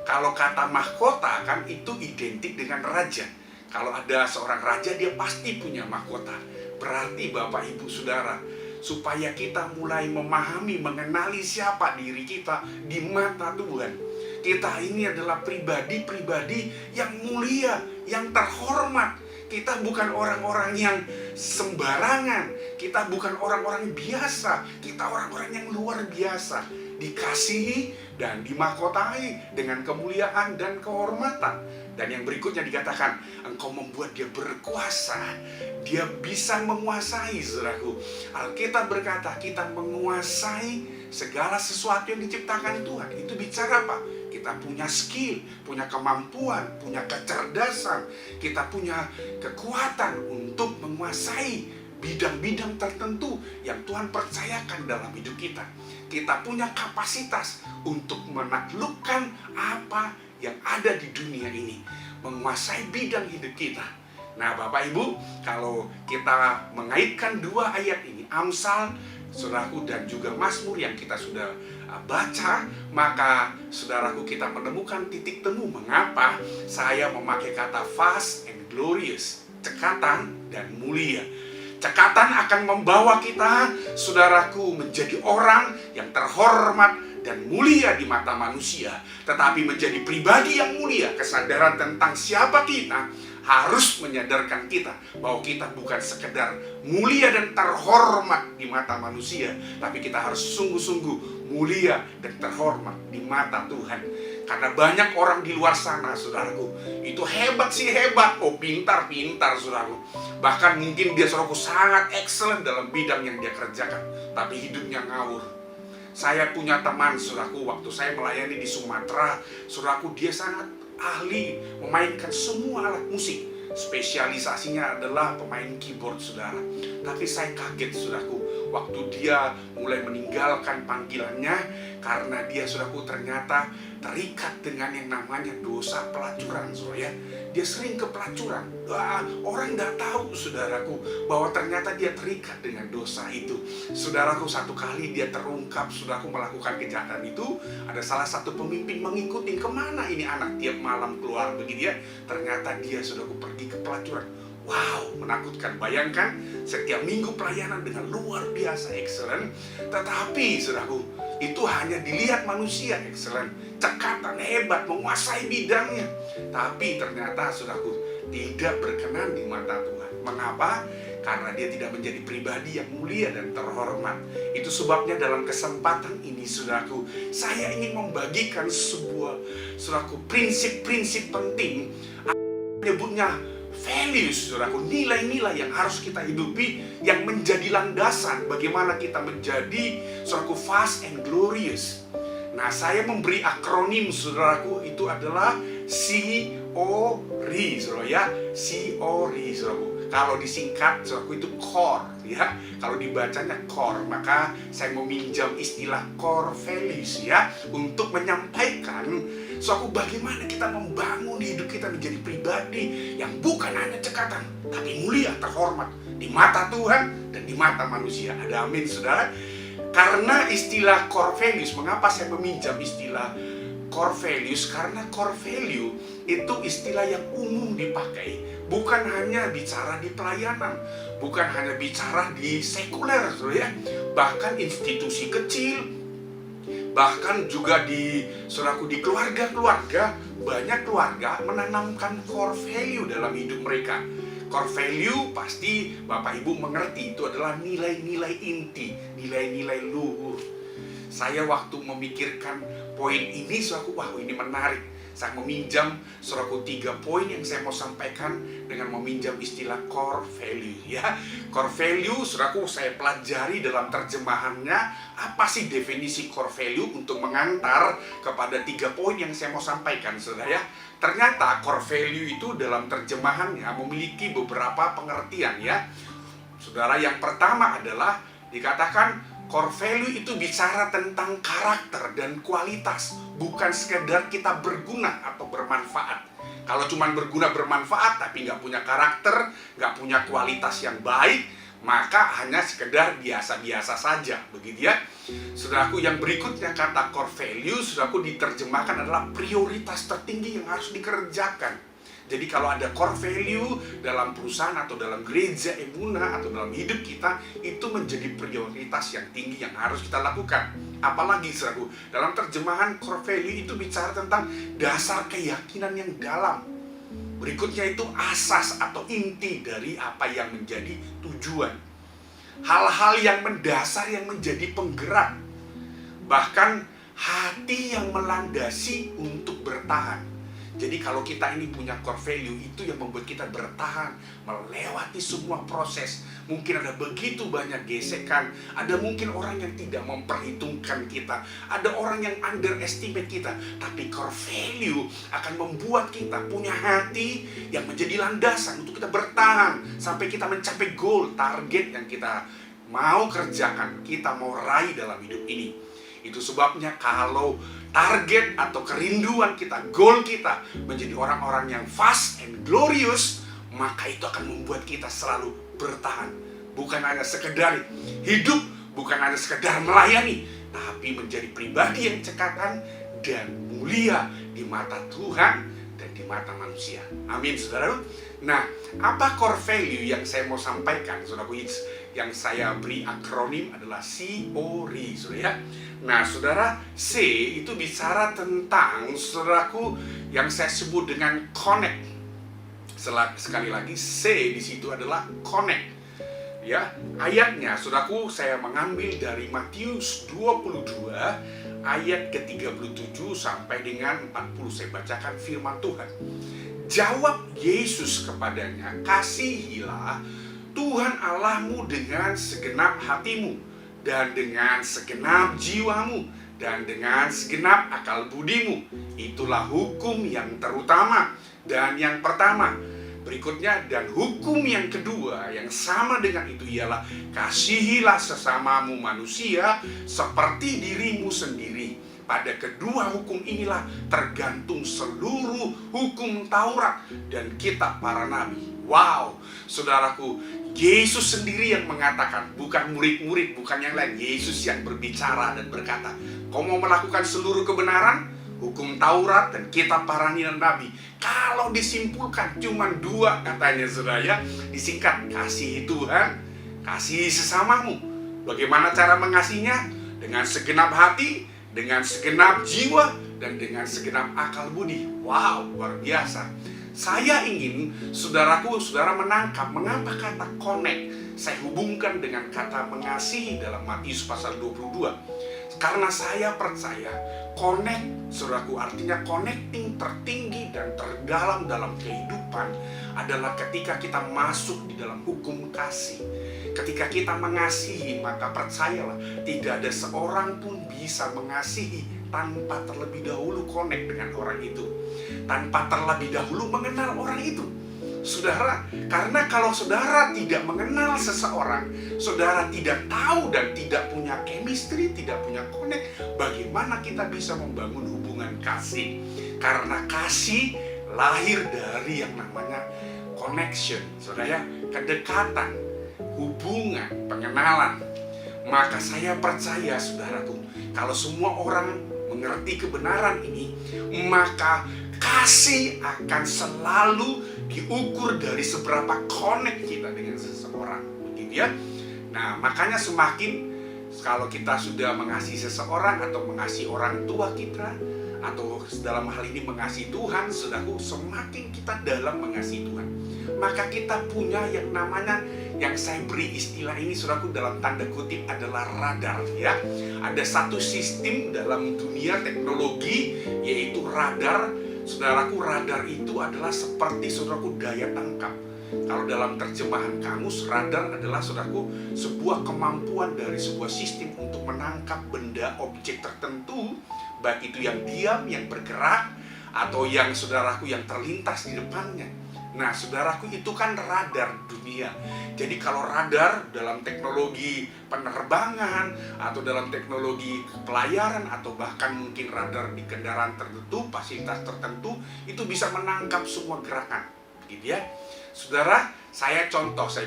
Kalau kata mahkota kan itu identik dengan raja. Kalau ada seorang raja, dia pasti punya mahkota. Berarti Bapak Ibu Saudara, supaya kita mulai memahami, mengenali siapa diri kita di mata Tuhan. Kita ini adalah pribadi-pribadi yang mulia, yang terhormat. Kita bukan orang-orang yang sembarangan. Kita bukan orang-orang biasa. Kita orang-orang yang luar biasa. Dikasihi dan dimahkotai dengan kemuliaan dan kehormatan. Dan yang berikutnya dikatakan, engkau membuat dia berkuasa. Dia bisa menguasai, saudaraku. Alkitab berkata, kita menguasai segala sesuatu yang diciptakan Tuhan. Itu bicara apa? Kita punya skill, punya kemampuan, punya kecerdasan. Kita punya kekuatan untuk menguasai bidang-bidang tertentu yang Tuhan percayakan dalam hidup kita. Kita punya kapasitas untuk menaklukkan apa yang ada di dunia ini, menguasai bidang hidup kita. Nah, Bapak Ibu, kalau kita mengaitkan dua ayat ini, Amsal, saudaraku, dan juga Mazmur yang kita sudah baca, maka saudaraku, kita menemukan titik temu mengapa saya memakai kata vast and glorious, cekatan dan mulia. Cekatan akan membawa kita, saudaraku, menjadi orang yang terhormat dan mulia di mata manusia, tetapi menjadi pribadi yang mulia. Kesadaran tentang siapa kita harus menyadarkan kita bahwa kita bukan sekedar mulia dan terhormat di mata manusia, tapi kita harus sungguh-sungguh mulia dan terhormat di mata Tuhan. Karena banyak orang di luar sana, saudaraku, itu hebat sih hebat, oh pintar-pintar, saudaraku. Bahkan mungkin dia, saudaraku, sangat excellent dalam bidang yang dia kerjakan, tapi hidupnya ngawur. Saya punya teman, saudaraku, waktu saya melayani di Sumatera, saudaraku, dia sangat ahli memainkan semua alat musik. spesialisasinya adalah pemain keyboard, saudara. Tapi saya kaget, saudaraku, waktu dia mulai meninggalkan panggilannya karena dia, saudaraku, ternyata terikat dengan yang namanya dosa pelacuran, saudara ya. Dia sering ke pelacuran. Orang nggak tahu, saudaraku, bahwa ternyata dia terikat dengan dosa itu. Saudaraku, satu kali dia terungkap, saudaraku, melakukan kejahatan itu. Ada salah satu pemimpin mengikuti, kemana ini anak tiap malam keluar begitu ya. Ternyata dia, saudaraku, pergi ke pelacuran. Wow, menakutkan. Bayangkan setiap minggu pelayanan dengan luar biasa excellent, tetapi, saudaraku, itu hanya dilihat manusia excellent, cekatan, hebat, menguasai bidangnya. Tapi ternyata, saudaraku, tidak berkenan di mata Tuhan. Mengapa? Karena dia tidak menjadi pribadi yang mulia dan terhormat. Itu sebabnya dalam kesempatan ini, saudaraku, saya ingin membagikan sebuah, saudaraku, prinsip-prinsip penting. Menyebutnya values, saudaraku, nilai-nilai yang harus kita hidupi, yang menjadi landasan bagaimana kita menjadi, saudaraku, fast and glorious. Nah, saya memberi akronim, saudaraku, itu adalah CORE, saudara ya. CORE, saudaraku. Kalau disingkat, saudaraku, itu core ya. Kalau dibacanya core, maka saya meminjam istilah core values ya, untuk menyampaikan, saudaraku, bagaimana kita membangun hidup kita menjadi pribadi yang bukan hanya cekatan, tapi mulia, terhormat di mata Tuhan dan di mata manusia. Ada amin, saudara. Karena istilah core values, mengapa saya meminjam istilah core values? Karena core value itu istilah yang umum dipakai, bukan hanya bicara di pelayanan, bukan hanya bicara di sekuler, ya. Bahkan institusi kecil, bahkan juga di, saudaraku, di keluarga-keluarga, banyak keluarga menanamkan core value dalam hidup mereka. Core value pasti Bapak Ibu mengerti, itu adalah nilai-nilai inti, nilai-nilai luhur. Saya waktu memikirkan poin ini, saudaraku, wah, ini menarik. Saya meminjam, saudaraku, 3 poin yang saya mau sampaikan dengan meminjam istilah core value ya. Core value, saudaraku, saya pelajari dalam terjemahannya. Apa sih definisi core value untuk mengantar kepada 3 poin yang saya mau sampaikan, saudara ya. Ternyata core value itu dalam terjemahannya memiliki beberapa pengertian ya. Saudara, yang pertama adalah dikatakan core value itu bicara tentang karakter dan kualitas, bukan sekedar kita berguna atau bermanfaat. Kalau cuma berguna bermanfaat tapi nggak punya karakter, nggak punya kualitas yang baik, maka hanya sekedar biasa-biasa saja, begitu ya. Saudaraku, yang berikutnya kata core value, saudaraku, diterjemahkan adalah prioritas tertinggi yang harus dikerjakan. Jadi kalau ada core value dalam perusahaan atau dalam gereja emunah atau dalam hidup kita, itu menjadi prioritas yang tinggi yang harus kita lakukan. Apalagi, saudaraku, dalam terjemahan core value itu bicara tentang dasar keyakinan yang dalam. Berikutnya itu asas atau inti dari apa yang menjadi tujuan. Hal-hal yang mendasar yang menjadi penggerak. Bahkan hati yang melandasi untuk bertahan. Jadi kalau kita ini punya core value, itu yang membuat kita bertahan melewati semua proses. Mungkin ada begitu banyak gesekan, ada mungkin orang yang tidak memperhitungkan kita, ada orang yang underestimate kita. Tapi core value akan membuat kita punya hati yang menjadi landasan untuk kita bertahan sampai kita mencapai goal, target yang kita mau kerjakan, kita mau raih dalam hidup ini. Itu sebabnya kalau target atau kerinduan kita, goal kita menjadi orang-orang yang fast and glorious, maka itu akan membuat kita selalu bertahan. Bukan hanya sekedar hidup, bukan hanya sekedar melayani, tapi menjadi pribadi yang cekatan dan mulia di mata Tuhan dan di mata manusia. Amin, saudara. Nah, apa core value yang saya mau sampaikan, saudaraku? Yang saya beri akronim adalah CORE, saudara ya. Nah, saudara, C itu bicara tentang, saudaraku, yang saya sebut dengan connect. Sekali lagi, C di situ adalah connect. Ya, ayatnya, saudaraku, saya mengambil dari Matius 22 ayat ke-37 sampai dengan 40. Saya bacakan firman Tuhan. Jawab Yesus kepadanya, kasihilah Tuhan Allahmu dengan segenap hatimu, dan dengan segenap jiwamu, dan dengan segenap akal budimu. Itulah hukum yang terutama dan yang pertama. Berikutnya, dan hukum yang kedua yang sama dengan itu ialah kasihilah sesamamu manusia seperti dirimu sendiri. Pada kedua hukum inilah tergantung seluruh hukum Taurat dan kitab para nabi. Wow, saudaraku, Yesus sendiri yang mengatakan, bukan murid-murid, bukan yang lain. Yesus yang berbicara dan berkata, kau mau melakukan seluruh kebenaran? Hukum Taurat dan kitab para nabi. Kalau disimpulkan cuma dua katanya, saudara ya. Disingkat, kasihi Tuhan, kasihi sesamamu. Bagaimana cara mengasihinya? Dengan segenap hati, dengan segenap jiwa, dan dengan segenap akal budi. Wow, luar biasa. Saya ingin saudaraku, saudara menangkap mengapa kata connect saya hubungkan dengan kata mengasihi dalam Matius pasal 22. Karena saya percaya connect, saudaraku, artinya connecting tertinggi dan terdalam dalam kehidupan adalah ketika kita masuk di dalam hukum kasih. Ketika kita mengasihi, maka percayalah tidak ada seorang pun bisa mengasihi tanpa terlebih dahulu connect dengan orang itu, tanpa terlebih dahulu mengenal orang itu. Saudara, karena kalau saudara tidak mengenal seseorang, saudara tidak tahu dan tidak punya chemistry, tidak punya connect, bagaimana kita bisa membangun hubungan kasih? Karena kasih lahir dari yang namanya connection, saudara ya, kedekatan, hubungan, pengenalan. Maka saya percaya, saudaraku, kalau semua orang mengerti kebenaran ini, maka kasih akan selalu diukur dari seberapa connect kita dengan seseorang, begitu ya. Nah, makanya semakin kalau kita sudah mengasihi seseorang atau mengasihi orang tua kita, atau dalam hal ini mengasihi Tuhan, saudaraku, semakin kita dalam mengasihi Tuhan, maka kita punya yang namanya, yang saya beri istilah ini, saudaraku, dalam tanda kutip adalah radar ya. Ada satu sistem dalam dunia teknologi yaitu radar. Saudaraku, radar itu adalah seperti, saudaraku, daya tangkap. Kalau dalam terjemahan kamus, radar adalah, saudaraku, sebuah kemampuan dari sebuah sistem untuk menangkap benda, objek tertentu, baik itu yang diam, yang bergerak, atau yang, saudaraku, yang terlintas di depannya. Nah, saudaraku, itu kan radar dunia. Jadi kalau radar dalam teknologi penerbangan, atau dalam teknologi pelayaran, atau bahkan mungkin radar di kendaraan tertentu, fasilitas tertentu, itu bisa menangkap semua gerakan, gitu ya. Saudara, saya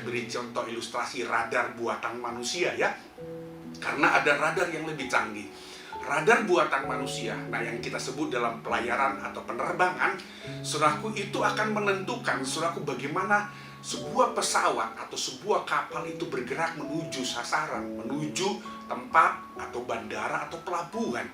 beri contoh ilustrasi radar buatan manusia ya. Karena ada radar yang lebih canggih. Radar buatan manusia, nah yang kita sebut dalam pelayaran atau penerbangan, saudaraku, itu akan menentukan, saudaraku, bagaimana sebuah pesawat atau sebuah kapal itu bergerak menuju sasaran, menuju tempat atau bandara atau pelabuhan.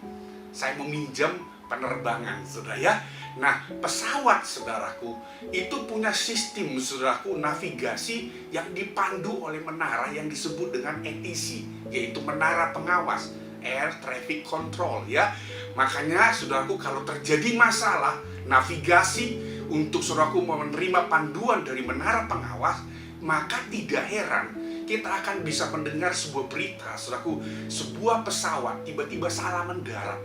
Saya meminjam penerbangan, saudara ya. Nah, pesawat, saudaraku, itu punya sistem, saudaraku, navigasi yang dipandu oleh menara yang disebut dengan ATC, yaitu menara pengawas, Air Traffic Control ya. Makanya, saudaraku, kalau terjadi masalah navigasi untuk, saudaraku, menerima panduan dari menara pengawas, maka tidak heran kita akan bisa mendengar sebuah berita, saudaraku, sebuah pesawat tiba-tiba salah mendarat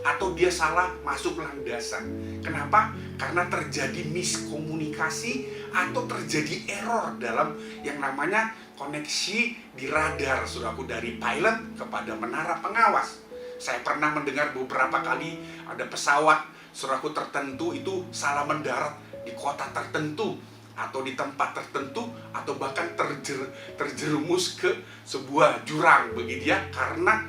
atau dia salah masuk landasan. Kenapa? Karena terjadi miskomunikasi atau terjadi error dalam yang namanya koneksi di radar, saudaraku, dari pilot kepada menara pengawas. Saya pernah mendengar beberapa kali ada pesawat, saudaraku, tertentu itu salah mendarat di kota tertentu atau di tempat tertentu, atau bahkan terjerumus ke sebuah jurang, begitu ya, karena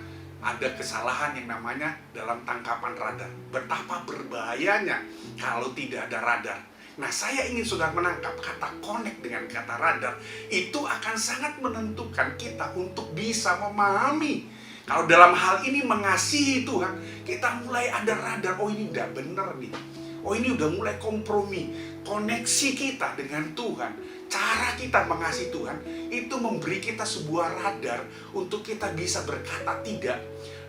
ada kesalahan yang namanya dalam tangkapan radar. Betapa berbahayanya kalau tidak ada radar. Nah, saya ingin saudara menangkap kata connect dengan kata radar. Itu akan sangat menentukan kita untuk bisa memahami. Kalau dalam hal ini mengasihi Tuhan, kita mulai ada radar. Oh, ini tidak benar nih. Oh, ini udah mulai kompromi. Koneksi kita dengan Tuhan, cara kita mengasihi Tuhan, itu memberi kita sebuah radar untuk kita bisa berkata tidak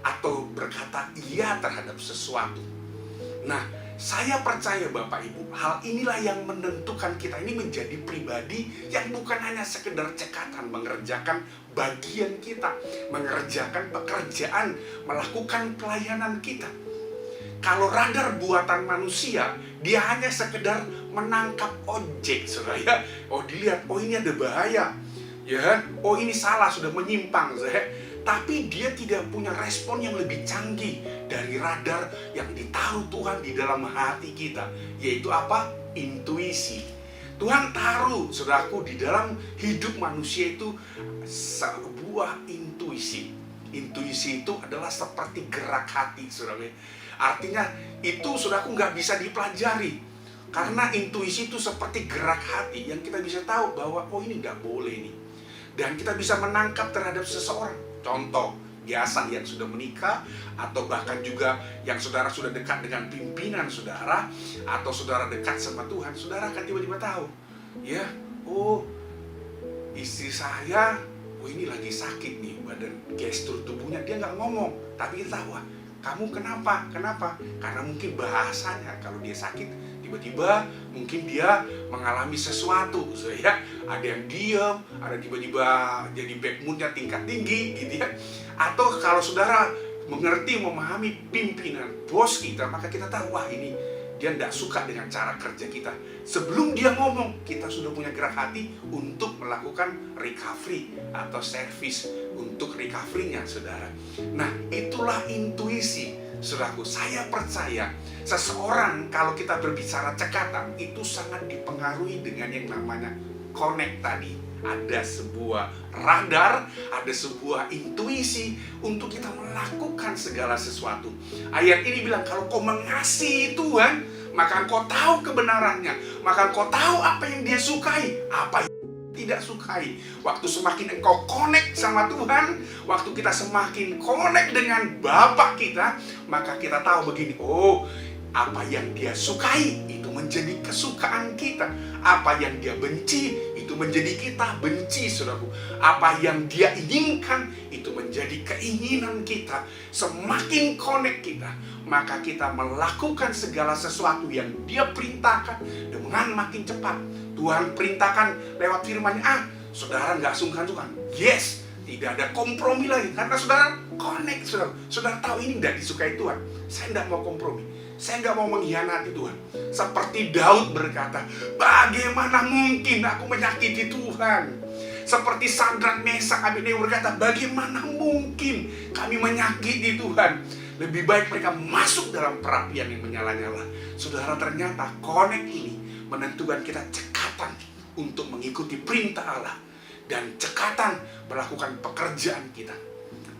atau berkata iya terhadap sesuatu. Nah, saya percaya Bapak Ibu, hal inilah yang menentukan kita ini menjadi pribadi yang bukan hanya sekedar cekatan mengerjakan bagian kita, mengerjakan pekerjaan, melakukan pelayanan kita. Kalau radar buatan manusia, dia hanya sekedar menangkap objek, saudara ya. Oh, dilihat, oh ini ada bahaya, ya kan? Oh ini salah, sudah menyimpang, saudara. Tapi dia tidak punya respon yang lebih canggih dari radar yang ditaruh Tuhan di dalam hati kita, yaitu apa? Intuisi. Tuhan taruh, saudaraku, di dalam hidup manusia itu sebuah intuisi. Intuisi itu adalah seperti gerak hati, saudara. Artinya itu, saudaraku, nggak bisa dipelajari. Karena intuisi itu seperti gerak hati yang kita bisa tahu bahwa oh ini nggak boleh nih. Dan kita bisa menangkap terhadap seseorang. Contoh, biasa yang sudah menikah, atau bahkan juga yang saudara sudah dekat dengan pimpinan saudara, atau saudara dekat sama Tuhan, saudara akan tiba-tiba tahu, ya, oh istri saya, oh ini lagi sakit nih, badan gestur tubuhnya, dia nggak ngomong, tapi kita tahu, wah, kamu kenapa? Kenapa? Karena mungkin bahasanya, kalau dia sakit, tiba-tiba mungkin dia mengalami sesuatu, ya. Ada yang diam, ada tiba-tiba jadi bad moodnya tingkat tinggi, gitu ya. Atau kalau saudara mengerti, memahami pimpinan, bos kita, maka kita tahu, wah ini dia tidak suka dengan cara kerja kita. Sebelum dia ngomong, kita sudah punya gerak hati untuk melakukan recovery atau service untuk recovery-nya, saudara. Nah, itulah intuisi. Saudaraku, saya percaya seseorang kalau kita berbicara cekatan itu sangat dipengaruhi dengan yang namanya connect tadi. Ada sebuah radar, ada sebuah intuisi untuk kita melakukan segala sesuatu. Ayat ini bilang, kalau kau mengasihi Tuhan, maka engkau tahu kebenarannya, maka engkau tahu apa yang dia sukai, apa yang tidak sukai. Waktu semakin engkau connect sama Tuhan, waktu kita semakin connect dengan Bapa kita, maka kita tahu begini, oh apa yang dia sukai itu menjadi kesukaan kita, apa yang dia benci itu menjadi kita benci, saudaraku. Apa yang dia inginkan itu menjadi keinginan kita. Semakin connect kita, maka kita melakukan segala sesuatu yang dia perintahkan dengan makin cepat. Tuhan perintahkan lewat firman-Nya, saudara nggak sungkan-sungkan. Yes, tidak ada kompromi lagi, karena saudara connect, saudara. Saudara tahu ini tidak disukai Tuhan. Saya tidak mau kompromi. Saya nggak mau mengkhianati Tuhan. Seperti Daud berkata, bagaimana mungkin aku menyakiti Tuhan? Seperti Sadrak, Mesak, Abednego berkata, bagaimana mungkin kami menyakiti Tuhan? Lebih baik mereka masuk dalam perapian yang menyala-nyala. Saudara, ternyata connect ini menentukan kita cekatan untuk mengikuti perintah Allah dan cekatan melakukan pekerjaan kita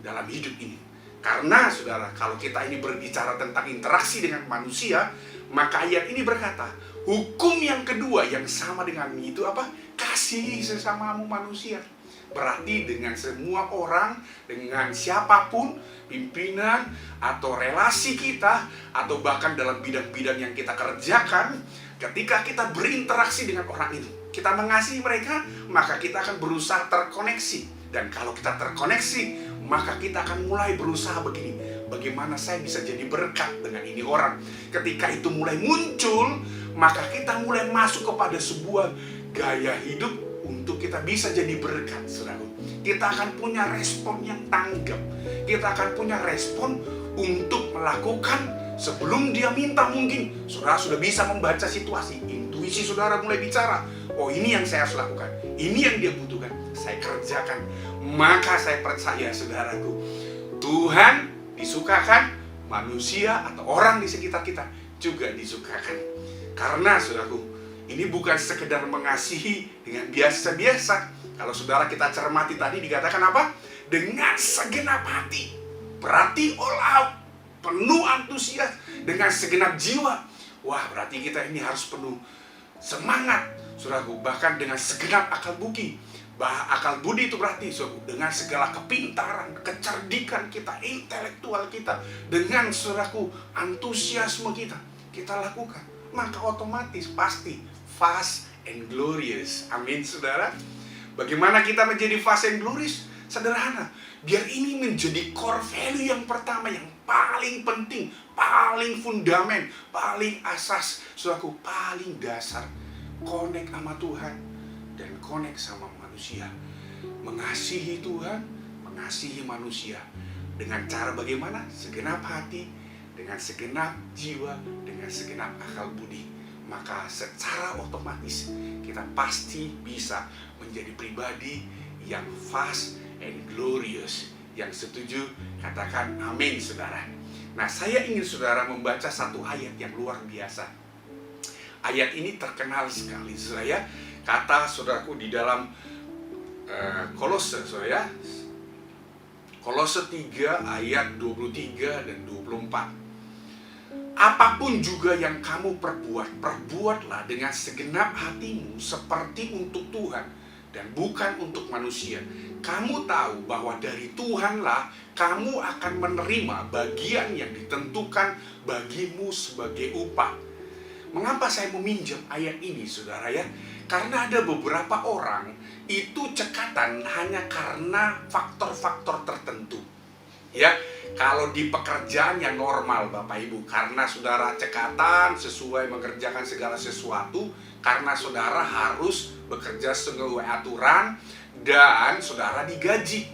dalam hidup ini. Karena saudara, kalau kita ini berbicara tentang interaksi dengan manusia, maka ayat ini berkata, hukum yang kedua yang sama dengan itu apa? Kasihi sesamamu manusia. Berarti dengan semua orang, dengan siapapun, pimpinan, atau relasi kita, atau bahkan dalam bidang-bidang yang kita kerjakan, ketika kita berinteraksi dengan orang itu, kita mengasihi mereka, maka kita akan berusaha terkoneksi. Dan kalau kita terkoneksi, maka kita akan mulai berusaha begini, bagaimana saya bisa jadi berkat dengan ini orang. Ketika itu mulai muncul, maka kita mulai masuk kepada sebuah gaya hidup untuk kita bisa jadi berkat, saudara. Kita akan punya respon yang tanggap. Kita akan punya respon untuk melakukan sebelum dia minta. Mungkin saudara sudah bisa membaca situasi, intuisi saudara mulai bicara, oh ini yang saya harus lakukan, ini yang dia butuhkan, saya kerjakan. Maka saya percaya, saudaraku, Tuhan disukakan, manusia atau orang di sekitar kita juga disukakan. Karena saudaraku, ini bukan sekedar mengasihi dengan biasa-biasa. Kalau saudara kita cermati tadi dikatakan apa? Dengan segenap hati. Berarti all out, penuh antusias, dengan segenap jiwa. Wah, berarti kita ini harus penuh semangat, saudaraku. Bahkan dengan segenap akal budi. Akal budi itu berarti dengan segala kepintaran, kecerdikan kita, intelektual kita, dengan saudaraku antusiasme kita lakukan, maka otomatis pasti fast and glorious. Amin, saudara. Bagaimana kita menjadi fast and glorious? Sederhana, biar ini menjadi core value yang pertama, yang paling penting, paling fundamen, paling asas, saudaraku, paling dasar. Connect sama Tuhan dan connect sama manusia. Mengasihi Tuhan, mengasihi manusia. Dengan cara bagaimana? Segenap hati, dengan segenap jiwa, dengan segenap akal budi. maka secara otomatis kita pasti bisa menjadi pribadi yang fast and glorious. Yang setuju katakan amin, saudara. Nah, saya ingin saudara membaca satu ayat yang luar biasa. Ayat ini terkenal sekali, saudara. Kata saudaraku di dalam Kolose, saudara, Kolose 3 ayat 23 dan 24. Apapun juga yang kamu perbuat, perbuatlah dengan segenap hatimu seperti untuk Tuhan dan bukan untuk manusia. Kamu tahu bahwa dari Tuhanlah kamu akan menerima bagian yang ditentukan bagimu sebagai upah. Mengapa saya meminjam ayat ini, saudara ya? Karena ada beberapa orang itu cekatan hanya karena faktor-faktor tertentu. Ya, kalau di pekerjaan yang normal Bapak Ibu, karena saudara cekatan sesuai mengerjakan segala sesuatu, karena saudara harus bekerja sesuai aturan dan saudara digaji.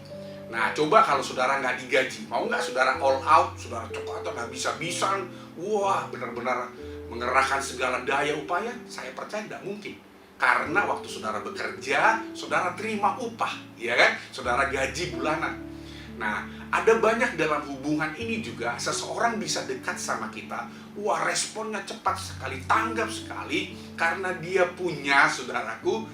Nah, coba kalau saudara nggak digaji, mau nggak saudara all out, saudara cekatan habis-habisan, wah benar-benar mengerahkan segala daya upaya? Saya percaya tidak mungkin. Karena waktu saudara bekerja, saudara terima upah, ya kan? Saudara gaji bulanan. Nah, ada banyak dalam hubungan ini juga, seseorang bisa dekat sama kita, wah responnya cepat sekali, tanggap sekali, karena dia punya, saudaraku,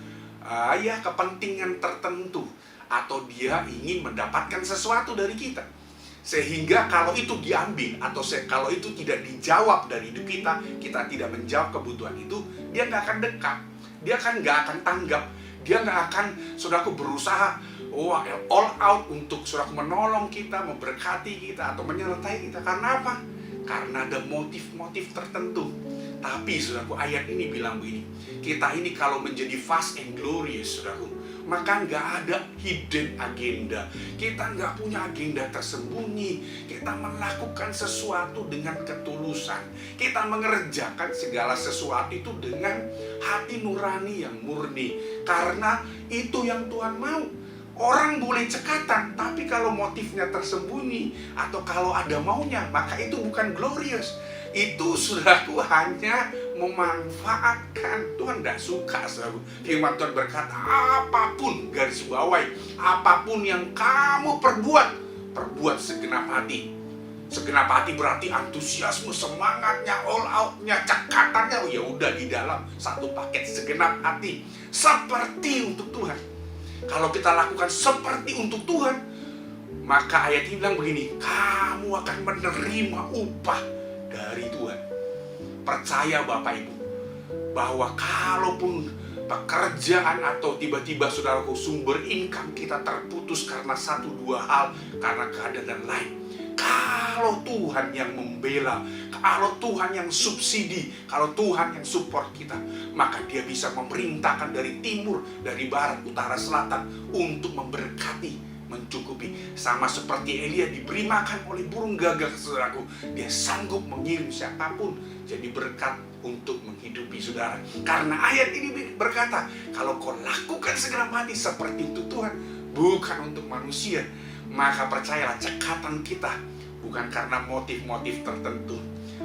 ya kepentingan tertentu, atau dia ingin mendapatkan sesuatu dari kita. Sehingga kalau itu diambil, atau kalau itu tidak dijawab dari hidup kita tidak menjawab kebutuhan itu, dia nggak akan dekat. Dia kan nggak akan tanggap, dia nggak akan, saudaraku, berusaha all out untuk saudaraku menolong kita, memberkati kita, atau menyertai kita. Karena apa? Karena ada motif-motif tertentu. Tapi saudaraku, ayat ini bilang begini, kita ini kalau menjadi fast and glorious, saudaraku, maka nggak ada hidden agenda. Kita nggak punya agenda tersembunyi. Kita melakukan sesuatu dengan ketulusan. Kita mengerjakan segala sesuatu itu dengan hati nurani yang murni. Karena itu yang Tuhan mau. Orang boleh cekatan, tapi kalau motifnya tersembunyi atau kalau ada maunya, maka itu bukan glorious. Itu saudaraku hanya memanfaatkan. Tuhan tidak suka, saudaraku. Firman Tuhan berkata, apapun, garis bawahi, apapun yang kamu perbuat segenap hati. Segenap hati berarti antusiasme, semangatnya, all out-nya, cekatannya, ya udah di dalam satu paket segenap hati. Seperti untuk Tuhan. Kalau kita lakukan seperti untuk Tuhan, maka ayat ini bilang begini, kamu akan menerima upah dari Tuhan. Percaya Bapak Ibu, bahwa kalaupun pekerjaan atau tiba-tiba saudaraku sumber income kita terputus karena satu dua hal, karena keadaan dan lain, kalau Tuhan yang membela, kalau Tuhan yang subsidi, kalau Tuhan yang support kita, maka Dia bisa memerintahkan dari timur, dari barat, utara, selatan untuk memberkati, mencukupi. Sama seperti Elia diberi makan oleh burung gagak, saudaraku, dia sanggup mengirim siapapun jadi berkat untuk menghidupi saudara. Karena ayat ini berkata, kalau kau lakukan segenap hati seperti untuk Tuhan, bukan untuk manusia, maka percayalah, cekatan kita bukan karena motif-motif tertentu,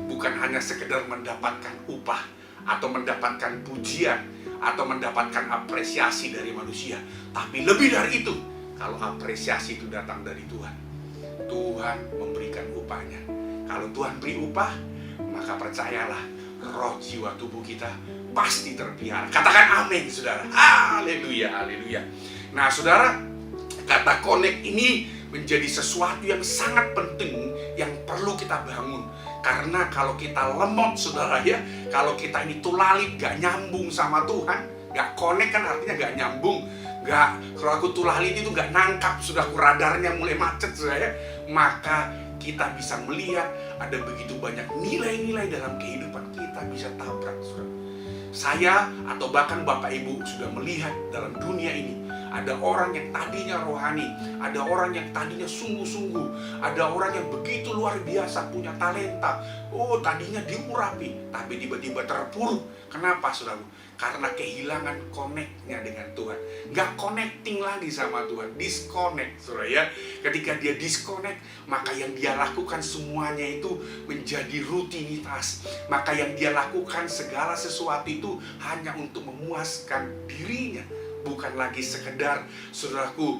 bukan hanya sekedar mendapatkan upah atau mendapatkan pujian atau mendapatkan apresiasi dari manusia, tapi lebih dari itu. Kalau apresiasi itu datang dari Tuhan, Tuhan memberikan upahnya. Kalau Tuhan beri upah, maka percayalah, roh jiwa tubuh kita pasti terpelihara. Katakan amin, saudara. Haleluya, haleluya. Nah, saudara, kata connect ini menjadi sesuatu yang sangat penting yang perlu kita bangun. Karena kalau kita lemot, saudara ya, kalau kita ini tulalit, gak nyambung sama Tuhan, gak connect kan artinya gak nyambung, gak, kalau aku tulalit itu gak nangkap, sudah radarnya mulai macet, saudara ya, maka kita bisa melihat ada begitu banyak nilai-nilai dalam kehidupan kita bisa tabrak, saudara. Saya atau bahkan Bapak Ibu sudah melihat dalam dunia ini Ada orang yang tadinya rohani, ada orang yang tadinya sungguh-sungguh, ada orang yang begitu luar biasa punya talenta. Oh, tadinya diurapi, tapi tiba-tiba terpuruk. Kenapa, saudaraku? Karena kehilangan connect-nya dengan Tuhan. Nggak connecting lagi sama Tuhan, disconnect, saudara ya. Ketika dia disconnect, maka yang dia lakukan semuanya itu menjadi rutinitas. Maka yang dia lakukan segala sesuatu itu hanya untuk memuaskan dirinya. Bukan lagi sekedar, saudaraku,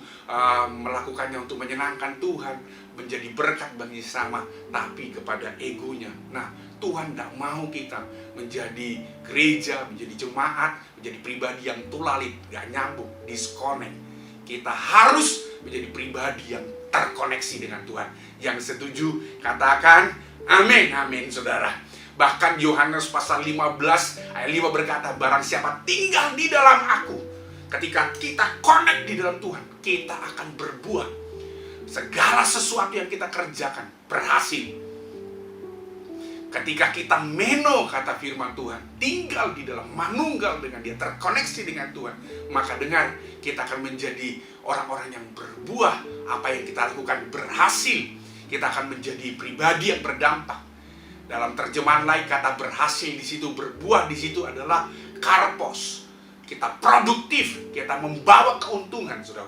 melakukannya untuk menyenangkan Tuhan, menjadi berkat bagi sesama, tapi kepada egonya. Nah, Tuhan tidak mau kita menjadi gereja, menjadi jemaat, menjadi pribadi yang tulalit, gak nyambung, disconnect. Kita harus menjadi pribadi yang terkoneksi dengan Tuhan. Yang setuju, katakan amin, amin, saudara. Bahkan Yohanes pasal 15 ayat 5 berkata, barang siapa tinggal di dalam aku, ketika kita connect di dalam Tuhan, kita akan berbuah. Segala sesuatu yang kita kerjakan berhasil. Ketika kita meno, kata firman Tuhan, tinggal di dalam, manunggal dengan dia, terkoneksi dengan Tuhan, maka dengar, kita akan menjadi orang-orang yang berbuah. Apa yang kita lakukan berhasil. Kita akan menjadi pribadi yang berdampak. Dalam terjemahan lain, kata berhasil di situ, berbuah di situ adalah karpos. Kita produktif, kita membawa keuntungan, saudara.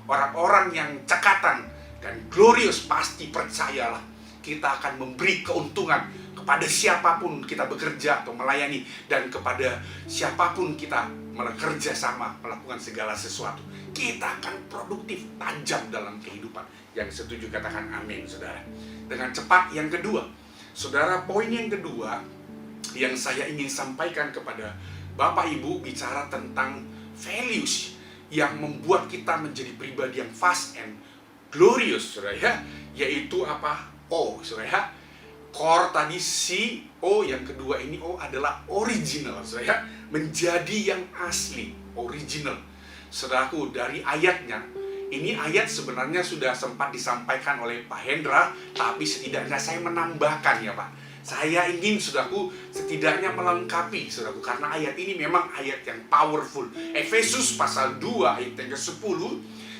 Orang-orang yang cekatan dan glorious pasti percayalah, kita akan memberi keuntungan kepada siapapun kita bekerja atau melayani, dan kepada siapapun kita bekerja sama melakukan segala sesuatu. Kita akan produktif, tajam dalam kehidupan. Yang setuju katakan amin, saudara. Dengan cepat, yang kedua, saudara, poin yang kedua yang saya ingin sampaikan kepada Bapak Ibu bicara tentang values yang membuat kita menjadi pribadi yang fast and glorious, saudara ya. Yaitu apa? O, saudara ya. Core tadi C, O, yang kedua ini O adalah original, saudara ya. Menjadi yang asli, original. Saudaraku, dari ayatnya, ini ayat sebenarnya sudah sempat disampaikan oleh Pak Hendra, tapi setidaknya saya menambahkan ya Pak. Saya ingin, saudaraku, setidaknya melengkapi, saudaraku, karena ayat ini memang ayat yang powerful. Efesus pasal 2 ayat yang ke-10,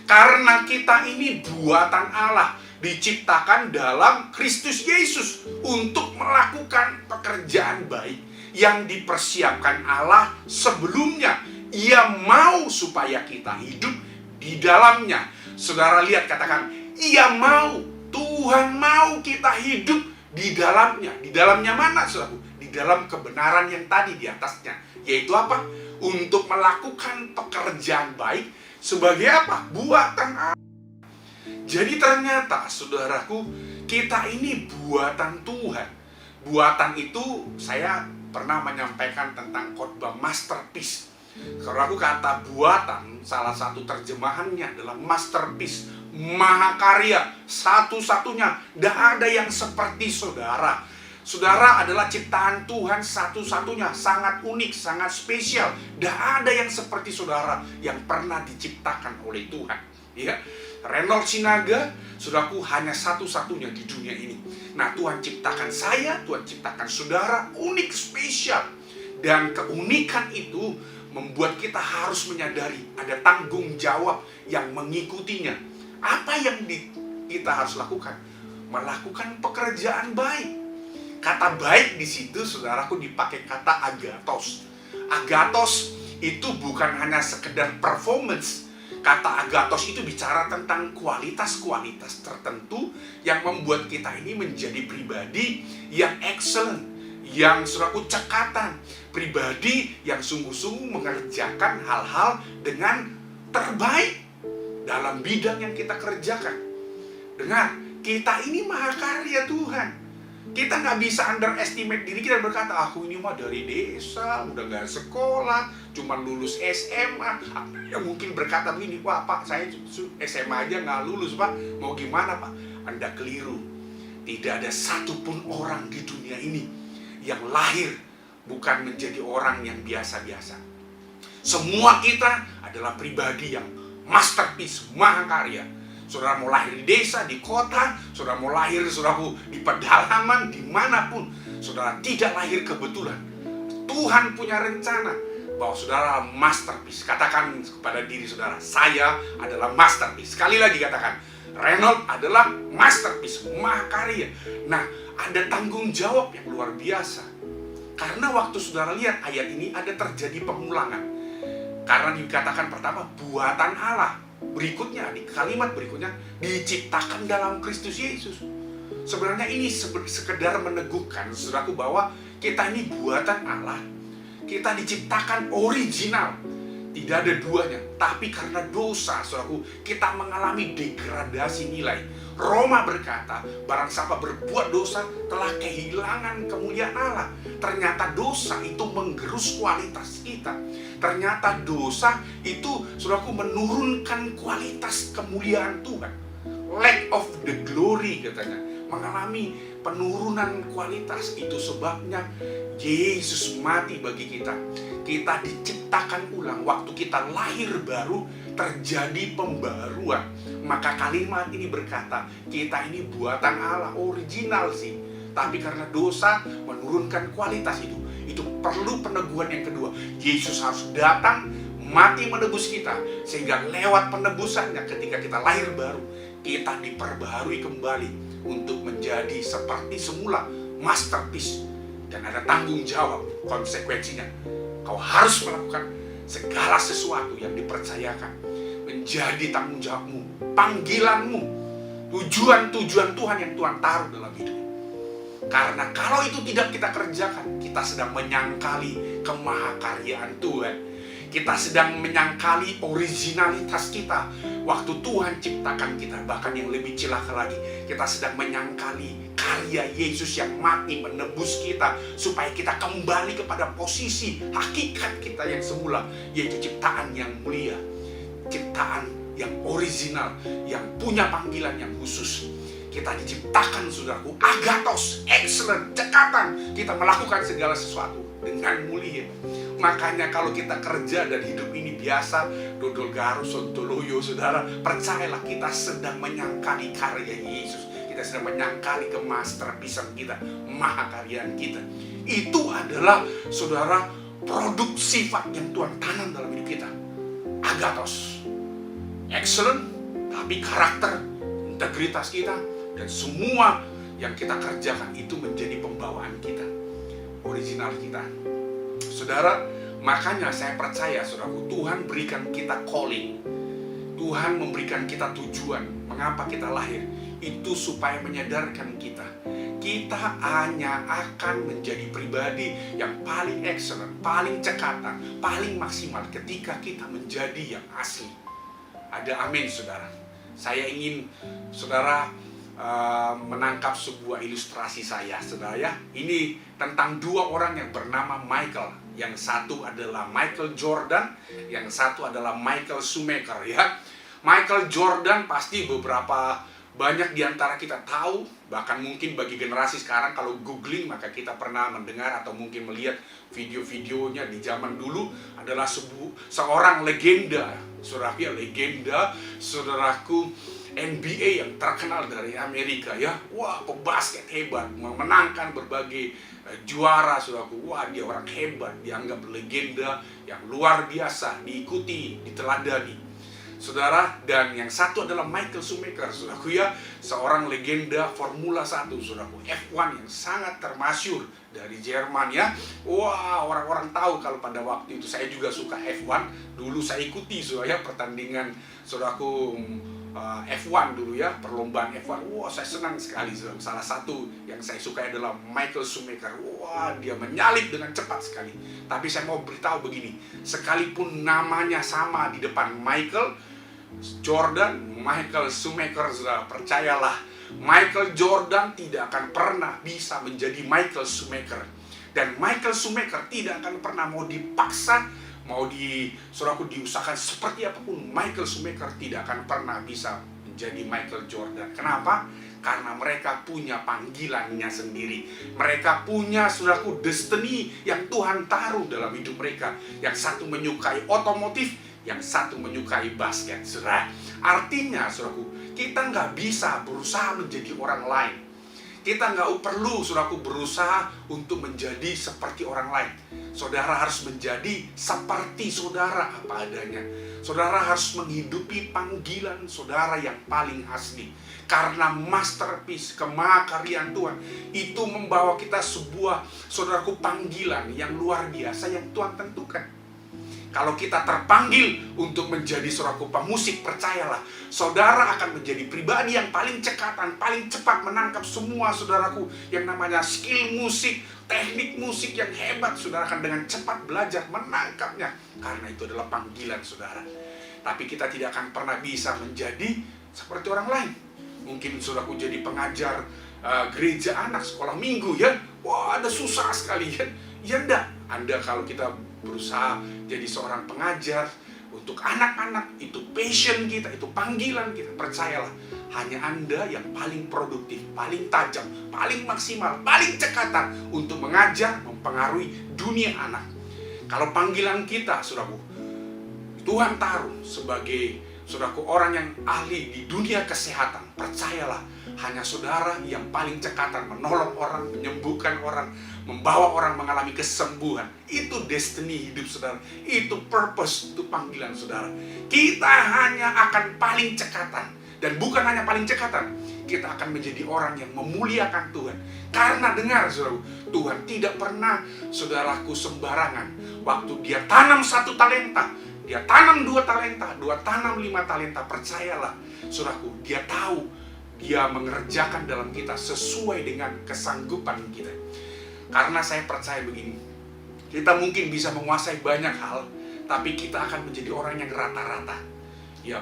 karena kita ini buatan Allah, diciptakan dalam Kristus Yesus untuk melakukan pekerjaan baik yang dipersiapkan Allah sebelumnya. Ia mau supaya kita hidup di dalamnya. Saudara lihat, katakan, ia mau, Tuhan mau kita hidup di dalamnya. Di dalamnya mana, saudaraku? Di dalam kebenaran yang tadi di atasnya. Yaitu apa? Untuk melakukan pekerjaan baik sebagai apa? Buatan Allah. Jadi ternyata, saudaraku, kita ini buatan Tuhan. Buatan itu, saya pernah menyampaikan tentang khotbah masterpiece. Kalau aku kata buatan, salah satu terjemahannya adalah masterpiece, mahakarya, satu-satunya. Tidak ada yang seperti saudara. Saudara adalah ciptaan Tuhan satu-satunya, sangat unik, sangat spesial. Tidak ada yang seperti saudara yang pernah diciptakan oleh Tuhan. Ya, Reynold Sinaga, saudaraku, hanya satu-satunya di dunia ini. Nah, Tuhan ciptakan saya, Tuhan ciptakan saudara, unik, spesial. Dan keunikan itu membuat kita harus menyadari ada tanggung jawab yang mengikutinya. Apa yang kita harus lakukan? Melakukan pekerjaan baik. Kata baik di situ, saudaraku, dipakai kata agathos. Agathos itu bukan hanya sekedar performance. Kata agathos itu bicara tentang kualitas-kualitas tertentu yang membuat kita ini menjadi pribadi yang excellent, yang, saudaraku, cekatan, pribadi yang sungguh-sungguh mengerjakan hal-hal dengan terbaik dalam bidang yang kita kerjakan. Dengar, kita ini mahakarya Tuhan. Kita nggak bisa underestimate diri kita berkata, aku ini mah dari desa, udah nggak sekolah, cuma lulus SMA. Ya mungkin berkata begini, wah Pak, saya SMA aja nggak lulus Pak, mau gimana Pak? Anda keliru. Tidak ada satupun orang di dunia ini yang lahir bukan menjadi orang yang biasa-biasa. Semua kita adalah pribadi yang masterpiece, mahakarya. Saudara mau lahir di desa, di kota, saudara mau lahir, saudaraku, di pedalaman, dimanapun, saudara tidak lahir kebetulan. Tuhan punya rencana. bahwa saudara masterpiece. Katakan kepada diri saudara, saya adalah masterpiece. Sekali lagi katakan, Reynold adalah masterpiece, mahakarya. Nah, ada tanggung jawab yang luar biasa. Karena waktu saudara lihat ayat ini ada terjadi pengulangan. Karena dikatakan pertama, buatan Allah. Berikutnya, di kalimat berikutnya, diciptakan dalam Kristus Yesus. Sebenarnya ini sekedar meneguhkan, saudaraku, bahwa kita ini buatan Allah. Kita diciptakan original. Tidak ada duanya. Tapi karena dosa, saudaraku, kita mengalami degradasi nilai. Roma berkata, barang siapa berbuat dosa telah kehilangan kemuliaan Allah. Ternyata dosa itu menggerus kualitas kita. Ternyata dosa itu, saudaraku, menurunkan kualitas kemuliaan Tuhan. Lack of the glory katanya. Mengalami penurunan kualitas. Itu sebabnya Yesus mati bagi kita. Kita diciptakan ulang. Waktu kita lahir baru, terjadi pembaruan. Maka kalimat ini berkata, kita ini buatan Allah, original sih. Tapi karena dosa menurunkan kualitas itu. Itu perlu peneguhan yang kedua. Yesus harus datang, mati menebus kita. Sehingga lewat penebusannya ketika kita lahir baru, kita diperbaharui kembali untuk menjadi seperti semula, masterpiece. Dan ada tanggung jawab, konsekuensinya. Kau harus melakukan segala sesuatu yang dipercayakan. Menjadi tanggung jawabmu, panggilanmu, tujuan-tujuan Tuhan yang Tuhan taruh dalam hidup. Karena kalau itu tidak kita kerjakan, kita sedang menyangkali kemahakaryaan Tuhan. Kita sedang menyangkali originalitas kita. Waktu Tuhan ciptakan kita, bahkan yang lebih celaka lagi, kita sedang menyangkali karya Yesus yang mati menebus kita, supaya kita kembali kepada posisi hakikat kita yang semula, yaitu ciptaan yang mulia, ciptaan yang original, yang punya panggilan yang khusus. Kita diciptakan, saudaraku, agathos, excellent, cekatan. Kita melakukan segala sesuatu dengan mulia. Makanya kalau kita kerja dan hidup ini biasa, dodol garu, sontoloyo, saudara, percayalah kita sedang menyangkali karya Yesus. Kita sedang menyangkali kemasterpiecean kita, mahakaryaan kita. Itu adalah, saudara, produk sifat yang Tuhan tanam dalam hidup kita. Agathos, excellent, tapi karakter, integritas kita, dan semua yang kita kerjakan itu menjadi pembawaan kita, original kita. Saudara, makanya saya percaya, saudaraku, Tuhan berikan kita calling. Tuhan memberikan kita tujuan. Mengapa kita lahir? Itu supaya menyadarkan kita. Kita hanya akan menjadi pribadi yang paling excellent, paling cekatan, paling maksimal ketika kita menjadi yang asli. Ada amin, saudara. Saya ingin saudara menangkap sebuah ilustrasi saya, saudara ya. Ini tentang dua orang yang bernama Michael. Yang satu adalah Michael Jordan, yang satu adalah Michael Schumacher ya. Michael Jordan pasti beberapa banyak di antara kita tahu, bahkan mungkin bagi generasi sekarang kalau googling maka kita pernah mendengar atau mungkin melihat video-videonya di zaman dulu. Adalah seorang legenda, saudara ya, legenda, saudaraku, NBA yang terkenal dari Amerika ya. Wah, pebasket hebat, memenangkan berbagai juara, saudaraku. Wah, dia orang hebat, dianggap legenda yang luar biasa, diikuti, diteladani, saudara. Dan yang satu adalah Michael Schumacher, saudaraku ya, seorang legenda Formula 1, saudaraku, F1 yang sangat termasyur dari Jerman ya. Wah, orang-orang tahu kalau pada waktu itu saya juga suka F1. Dulu saya ikuti, saudara ya, pertandingan, saudaraku, F1 dulu ya, perlombaan F1. Wah, saya senang sekali. Salah satu yang saya suka adalah Michael Schumacher. Wah, dia menyalip dengan cepat sekali. Tapi saya mau beritahu begini, sekalipun namanya sama di depan Michael Jordan, Michael Schumacher, sudah percayalah, Michael Jordan tidak akan pernah bisa menjadi Michael Schumacher. Dan Michael Schumacher tidak akan pernah mau dipaksa, mau saudaraku, diusahakan seperti apapun, Michael Schumacher tidak akan pernah bisa menjadi Michael Jordan. Kenapa? Karena mereka punya panggilannya sendiri. Mereka punya, saudaraku, destiny yang Tuhan taruh dalam hidup mereka. Yang satu menyukai otomotif, yang satu menyukai basket, saudara. Artinya, saudaraku, kita nggak bisa berusaha menjadi orang lain. Kita nggak perlu, saudaraku, berusaha untuk menjadi seperti orang lain. Saudara harus menjadi seperti saudara apa adanya. Saudara harus menghidupi panggilan saudara yang paling asli. Karena masterpiece, kemahakaryaan Tuhan itu membawa kita sebuah, saudaraku, panggilan yang luar biasa yang Tuhan tentukan. Kalau kita terpanggil untuk menjadi saudaraku pemusik, percayalah, saudara akan menjadi pribadi yang paling cekatan, paling cepat menangkap semua, saudaraku, yang namanya skill musik, teknik musik yang hebat. Saudara akan dengan cepat belajar menangkapnya, karena itu adalah panggilan saudara. Tapi kita tidak akan pernah bisa menjadi seperti orang lain. Mungkin saudaraku jadi pengajar gereja anak, sekolah minggu, ya. Wah, ada susah sekali, ya. Ya enggak. Anda kalau kita berusaha jadi seorang pengajar untuk anak-anak, itu passion kita, itu panggilan kita. Percayalah, hanya Anda yang paling produktif, paling tajam, paling maksimal, paling cekatan untuk mengajar, mempengaruhi dunia anak. Kalau panggilan kita, saudaraku, Tuhan taruh sebagai, saudaraku, orang yang ahli di dunia kesehatan, percayalah, hanya saudara yang paling cekatan menolong orang, menyembuhkan orang, membawa orang mengalami kesembuhan. Itu destiny hidup saudara, itu purpose, itu panggilan saudara. Kita hanya akan paling cekatan, dan bukan hanya paling cekatan, kita akan menjadi orang yang memuliakan Tuhan. Karena dengar, saudara, Tuhan tidak pernah, saudaraku, sembarangan. Waktu dia tanam 1 talenta, dia tanam 2 talenta, 2 tanam 5 talenta, percayalah, saudaraku, dia tahu dia mengerjakan dalam kita sesuai dengan kesanggupan kita. Karena saya percaya begini, kita mungkin bisa menguasai banyak hal, tapi kita akan menjadi orang yang rata-rata. Ya,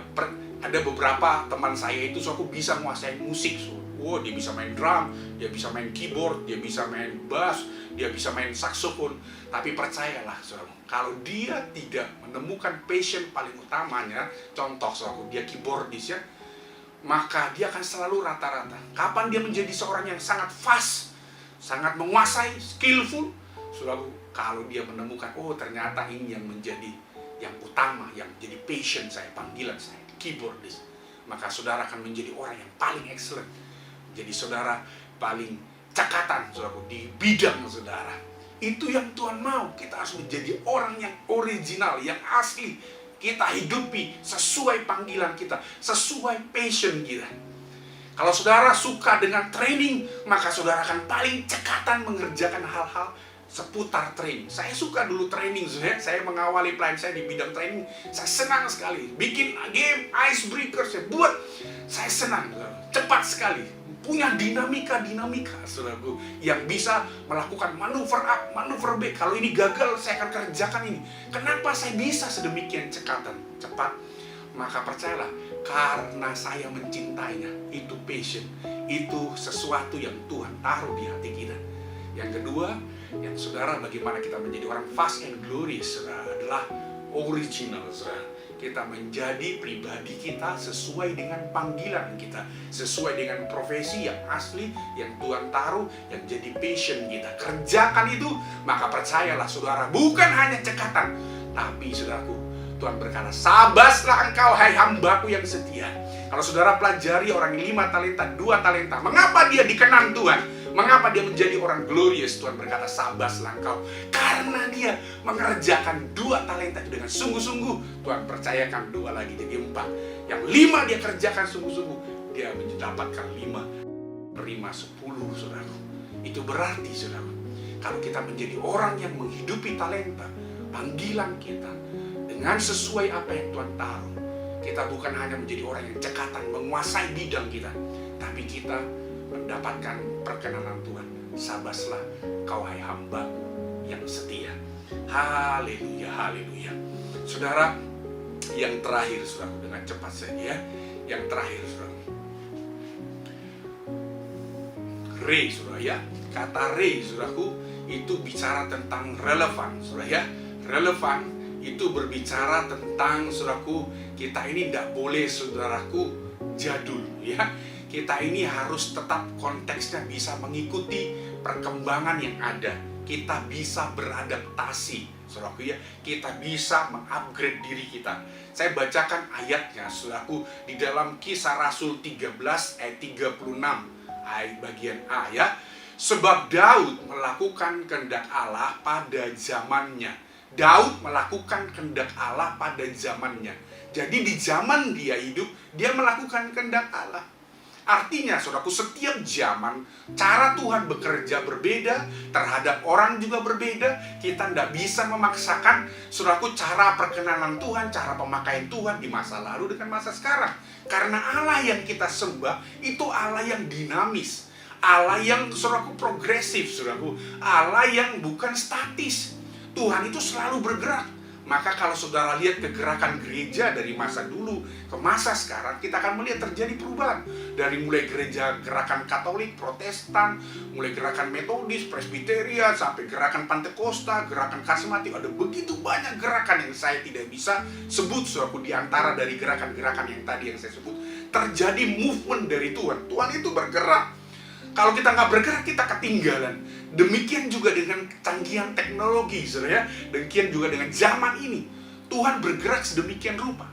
ada beberapa teman saya itu, aku bisa menguasai musik. Wow, dia bisa main drum, dia bisa main keyboard, dia bisa main bass, dia bisa main saksofon. Tapi percayalah, saudara, kalau dia tidak menemukan passion paling utamanya, contoh, saudara, dia keyboardis, ya, maka dia akan selalu rata-rata. Kapan dia menjadi seorang yang sangat fast, sangat menguasai, skillful, saudara, kalau dia menemukan, oh ternyata ini yang menjadi yang utama, yang jadi passion saya, panggilan saya, keyboardis, maka saudara akan menjadi orang yang paling excellent, jadi saudara paling cekatan, saudaraku, di bidang saudara. Itu yang Tuhan mau. Kita harus menjadi orang yang original, yang asli. Kita hidupi sesuai panggilan kita, sesuai passion kita. Kalau saudara suka dengan training, maka saudara akan paling cekatan mengerjakan hal-hal seputar training. Saya suka dulu training, saya mengawali pelayan saya di bidang training. Saya senang sekali. Bikin game, icebreaker, saya buat. Saya senang, cepat sekali. Punya dinamika, saudaraku, yang bisa melakukan manuver A, manuver B. Kalau ini gagal, saya akan kerjakan ini. Kenapa saya bisa sedemikian cekatan, cepat? Maka percayalah, karena saya mencintainya. Itu passion, itu sesuatu yang Tuhan taruh di hati kita. Yang kedua, yang saudara, bagaimana kita menjadi orang fast and glorious, saudara, adalah original, saudara. Kita menjadi pribadi kita sesuai dengan panggilan kita, sesuai dengan profesi yang asli, yang Tuhan taruh, yang jadi passion kita. Kerjakan itu, maka percayalah, saudara, bukan hanya cekatan, tapi, saudaraku, Tuhan berkata, sabaslah engkau, hai hambaku yang setia. Kalau saudara pelajari orang 5 talenta, 2 talenta, mengapa dia dikenan Tuhan? Mengapa dia menjadi orang glorious? Tuhan berkata, sabaslah engkau. Karena dia mengerjakan 2 talenta itu dengan sungguh-sungguh. Tuhan percayakan 2 lagi jadi 4. Yang 5 dia kerjakan sungguh-sungguh. Dia mendapatkan 5, terima 10, saudaraku. Itu berarti, saudaraku, kalau kita menjadi orang yang menghidupi talenta, panggilan kita, dengan sesuai apa yang Tuhan taruh, kita bukan hanya menjadi orang yang cekatan, menguasai bidang kita, tapi kita mendapatkan perkenanan Tuhan. Sabaslah kau, hai hamba yang setia. Haleluya, haleluya. Saudara, yang terakhir, saudara, dengan cepat saja, yang terakhir, saudara, re, saudara, ya. Kata re, saudaraku, itu bicara tentang relevan, saudara, ya. Relevan itu berbicara tentang, saudaraku, kita ini tidak boleh, saudaraku, jadul, ya. Kita ini harus tetap konteksnya bisa mengikuti perkembangan yang ada. Kita bisa beradaptasi, saudaraku, ya. Kita bisa mengupgrade diri kita. Saya bacakan ayatnya, saudaraku, di dalam Kisah Rasul 13 ayat 36, ayat bagian A, ya. Sebab Daud melakukan kehendak Allah pada zamannya. Daud melakukan kehendak Allah pada zamannya. Jadi di zaman dia hidup, dia melakukan kehendak Allah. Artinya, saudaraku, setiap zaman cara Tuhan bekerja berbeda, terhadap orang juga berbeda. Kita tidak bisa memaksakan, saudaraku, cara perkenanan Tuhan, cara pemakaian Tuhan di masa lalu dengan masa sekarang. Karena Allah yang kita sembah itu Allah yang dinamis, Allah yang, saudaraku, progresif, saudaraku, Allah yang bukan statis. Tuhan itu selalu bergerak. Maka kalau saudara lihat kegerakan gereja dari masa dulu ke masa sekarang, kita akan melihat terjadi perubahan. Dari mulai gereja gerakan Katolik, Protestan, mulai gerakan Metodis, Presbyterian, sampai gerakan Pantekosta, gerakan Karismatik. Ada begitu banyak gerakan yang saya tidak bisa sebut, saudaraku, di antara dari gerakan-gerakan yang tadi yang saya sebut. Terjadi movement dari Tuhan. Tuhan itu bergerak. Kalau kita nggak bergerak, kita ketinggalan. Demikian juga dengan kecanggihan teknologi, saudara ya. Demikian juga dengan zaman ini. Tuhan bergerak sedemikian rupa.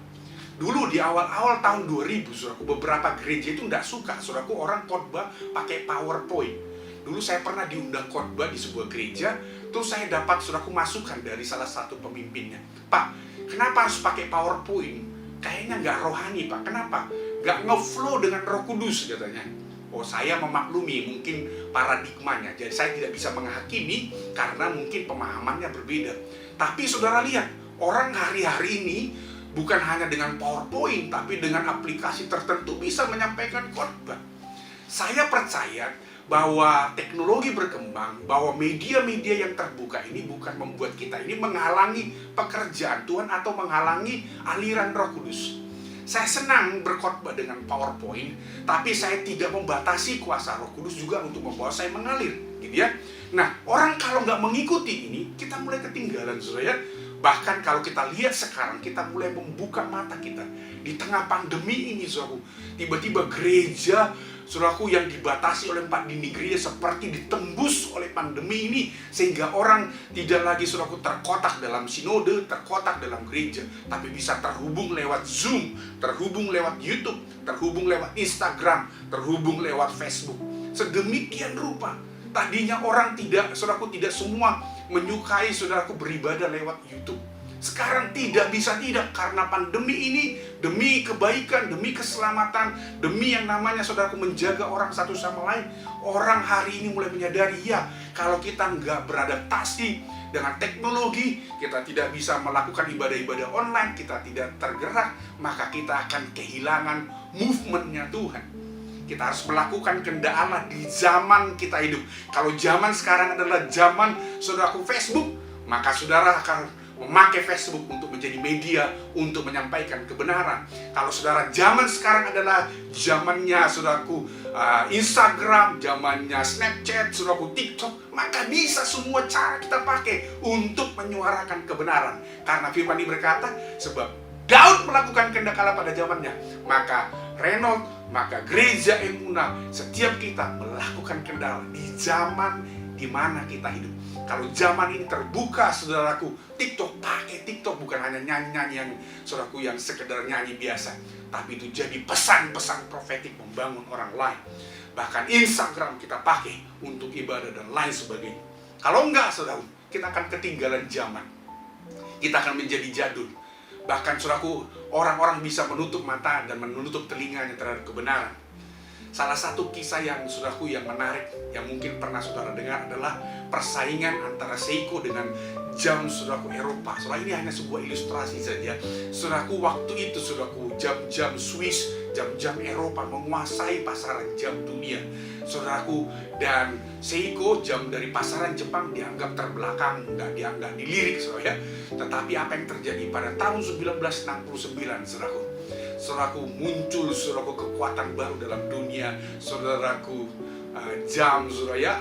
Dulu di awal-awal tahun 2000, saudaraku, beberapa gereja itu nggak suka, saudaraku, orang khotbah pakai PowerPoint. Dulu saya pernah diundang khotbah di sebuah gereja, terus saya dapat, saudaraku, masukan dari salah satu pemimpinnya. Pak, kenapa harus pakai PowerPoint? Kayaknya nggak rohani, Pak. Kenapa? Nggak ngeflow dengan Roh Kudus, katanya. Oh, saya memaklumi mungkin paradigmanya. Jadi saya tidak bisa menghakimi karena mungkin pemahamannya berbeda. Tapi saudara lihat, orang hari-hari ini bukan hanya dengan PowerPoint, tapi dengan aplikasi tertentu bisa menyampaikan khotbah. Saya percaya bahwa teknologi berkembang, bahwa media-media yang terbuka ini bukan membuat kita ini menghalangi pekerjaan Tuhan atau menghalangi aliran Roh Kudus. Saya senang berkhotbah dengan PowerPoint, tapi saya tidak membatasi kuasa Roh Kudus juga untuk membawa saya mengalir, gitu ya. Nah, orang kalau nggak mengikuti ini, kita mulai ketinggalan, saudara ya. Bahkan kalau kita lihat sekarang, kita mulai membuka mata kita. Di tengah pandemi ini, saudaraku, tiba-tiba gereja, saudaraku, yang dibatasi oleh 4 dinding gereja seperti ditembus oleh pandemi ini. Sehingga orang tidak lagi, saudaraku, terkotak dalam sinode, terkotak dalam gereja. Tapi bisa terhubung lewat Zoom, terhubung lewat YouTube, terhubung lewat Instagram, terhubung lewat Facebook. Sedemikian rupa. Tadinya orang tidak, saudaraku, tidak semua menyukai, saudaraku, beribadah lewat YouTube. Sekarang tidak bisa tidak, karena pandemi ini, demi kebaikan, demi keselamatan, demi yang namanya, saudaraku, menjaga orang satu sama lain. Orang hari ini mulai menyadari, ya, kalau kita nggak beradaptasi dengan teknologi, kita tidak bisa melakukan ibadah-ibadah online, kita tidak tergerak, maka kita akan kehilangan movement-nya Tuhan. Kita harus melakukan kehendak Allah di zaman kita hidup. Kalau zaman sekarang adalah zaman, saudaraku, Facebook, maka saudara akan memakai Facebook untuk menjadi media untuk menyampaikan kebenaran. Kalau saudara zaman sekarang adalah zamannya, saudaraku, Instagram, zamannya Snapchat, saudaraku, TikTok, maka bisa semua cara kita pakai untuk menyuarakan kebenaran. Karena firman ini berkata, sebab Daud melakukan kehendak Allah pada zamannya, maka Renold, maka gereja Emunah, setiap kita melakukan kehendak Allah di zaman di mana kita hidup. Kalau zaman ini terbuka, saudaraku, TikTok, pakai TikTok bukan hanya nyanyi-nyanyi yang, saudaraku, yang sekedar nyanyi biasa, tapi itu jadi pesan-pesan profetik membangun orang lain. Bahkan Instagram kita pakai untuk ibadah dan lain sebagainya. Kalau enggak, saudaraku, kita akan ketinggalan zaman. Kita akan menjadi jadul. Bahkan, saudaraku, orang-orang bisa menutup mata dan menutup telinganya terhadap kebenaran. Salah satu kisah yang, saudaraku, yang menarik, yang mungkin pernah saudara dengar adalah persaingan antara Seiko dengan jam, saudaraku, Eropa. Soalnya ini hanya sebuah ilustrasi saja. Saudaraku, waktu itu, saudaraku, jam-jam Swiss, jam-jam Eropa menguasai pasaran jam dunia. Saudaraku, dan Seiko, jam dari pasaran Jepang, dianggap terbelakang, nggak dianggap dilirik, saudara ya. Tetapi apa yang terjadi pada tahun 1969, saudaraku? Saudaraku, muncul, saudaraku, kekuatan baru dalam dunia, saudaraku, jam, saudara ya.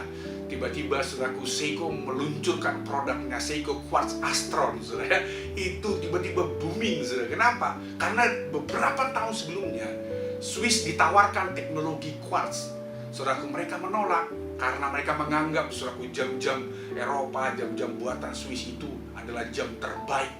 Tiba-tiba, saudaraku, Seiko meluncurkan produknya Seiko Quartz Astron, saudara ya. Itu tiba-tiba booming, saudara. Kenapa? Karena beberapa tahun sebelumnya Swiss ditawarkan teknologi quartz. Saudaraku, mereka menolak karena mereka menganggap, saudaraku, jam-jam Eropa, jam-jam buatan Swiss itu adalah jam terbaik.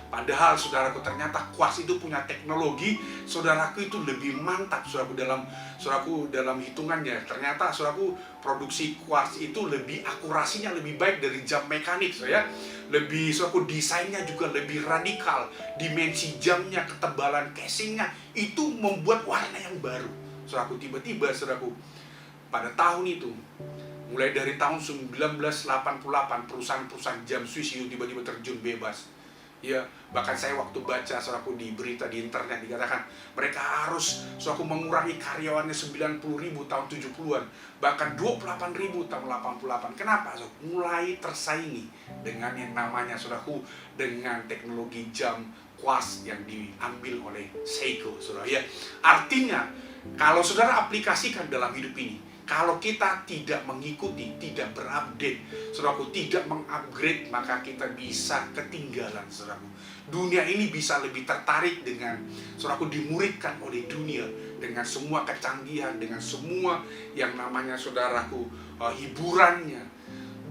Padahal saudaraku, ternyata Quartz itu punya teknologi, saudaraku, itu lebih mantap saudaraku dalam hitungannya. Ternyata saudaraku, produksi Quartz itu lebih akurasinya lebih baik dari jam mekanik, lebih saudaraku, desainnya juga lebih radikal, dimensi jamnya, ketebalan casingnya itu membuat warna yang baru. Saudaraku, tiba-tiba saudaraku, pada tahun itu, mulai dari tahun 1988, perusahaan-perusahaan jam Swiss itu tiba-tiba terjun bebas. Ya, bahkan saya waktu baca saudaraku di berita di internet dikatakan mereka harus saudaraku mengurangi karyawannya 90.000 tahun 70-an, bahkan 28.000 tahun 88. Kenapa? Mulai tersaingi dengan yang namanya saudaraku, dengan teknologi jam Quartz yang diambil oleh Seiko, saudara. Ya, artinya kalau saudara aplikasikan dalam hidup ini, kalau kita tidak mengikuti, tidak berupdate, saudaraku, tidak mengupgrade, maka kita bisa ketinggalan, saudaraku. Dunia ini bisa lebih tertarik dengan, saudaraku, dimuridkan oleh dunia dengan semua kecanggihan, dengan semua yang namanya, saudaraku, hiburannya.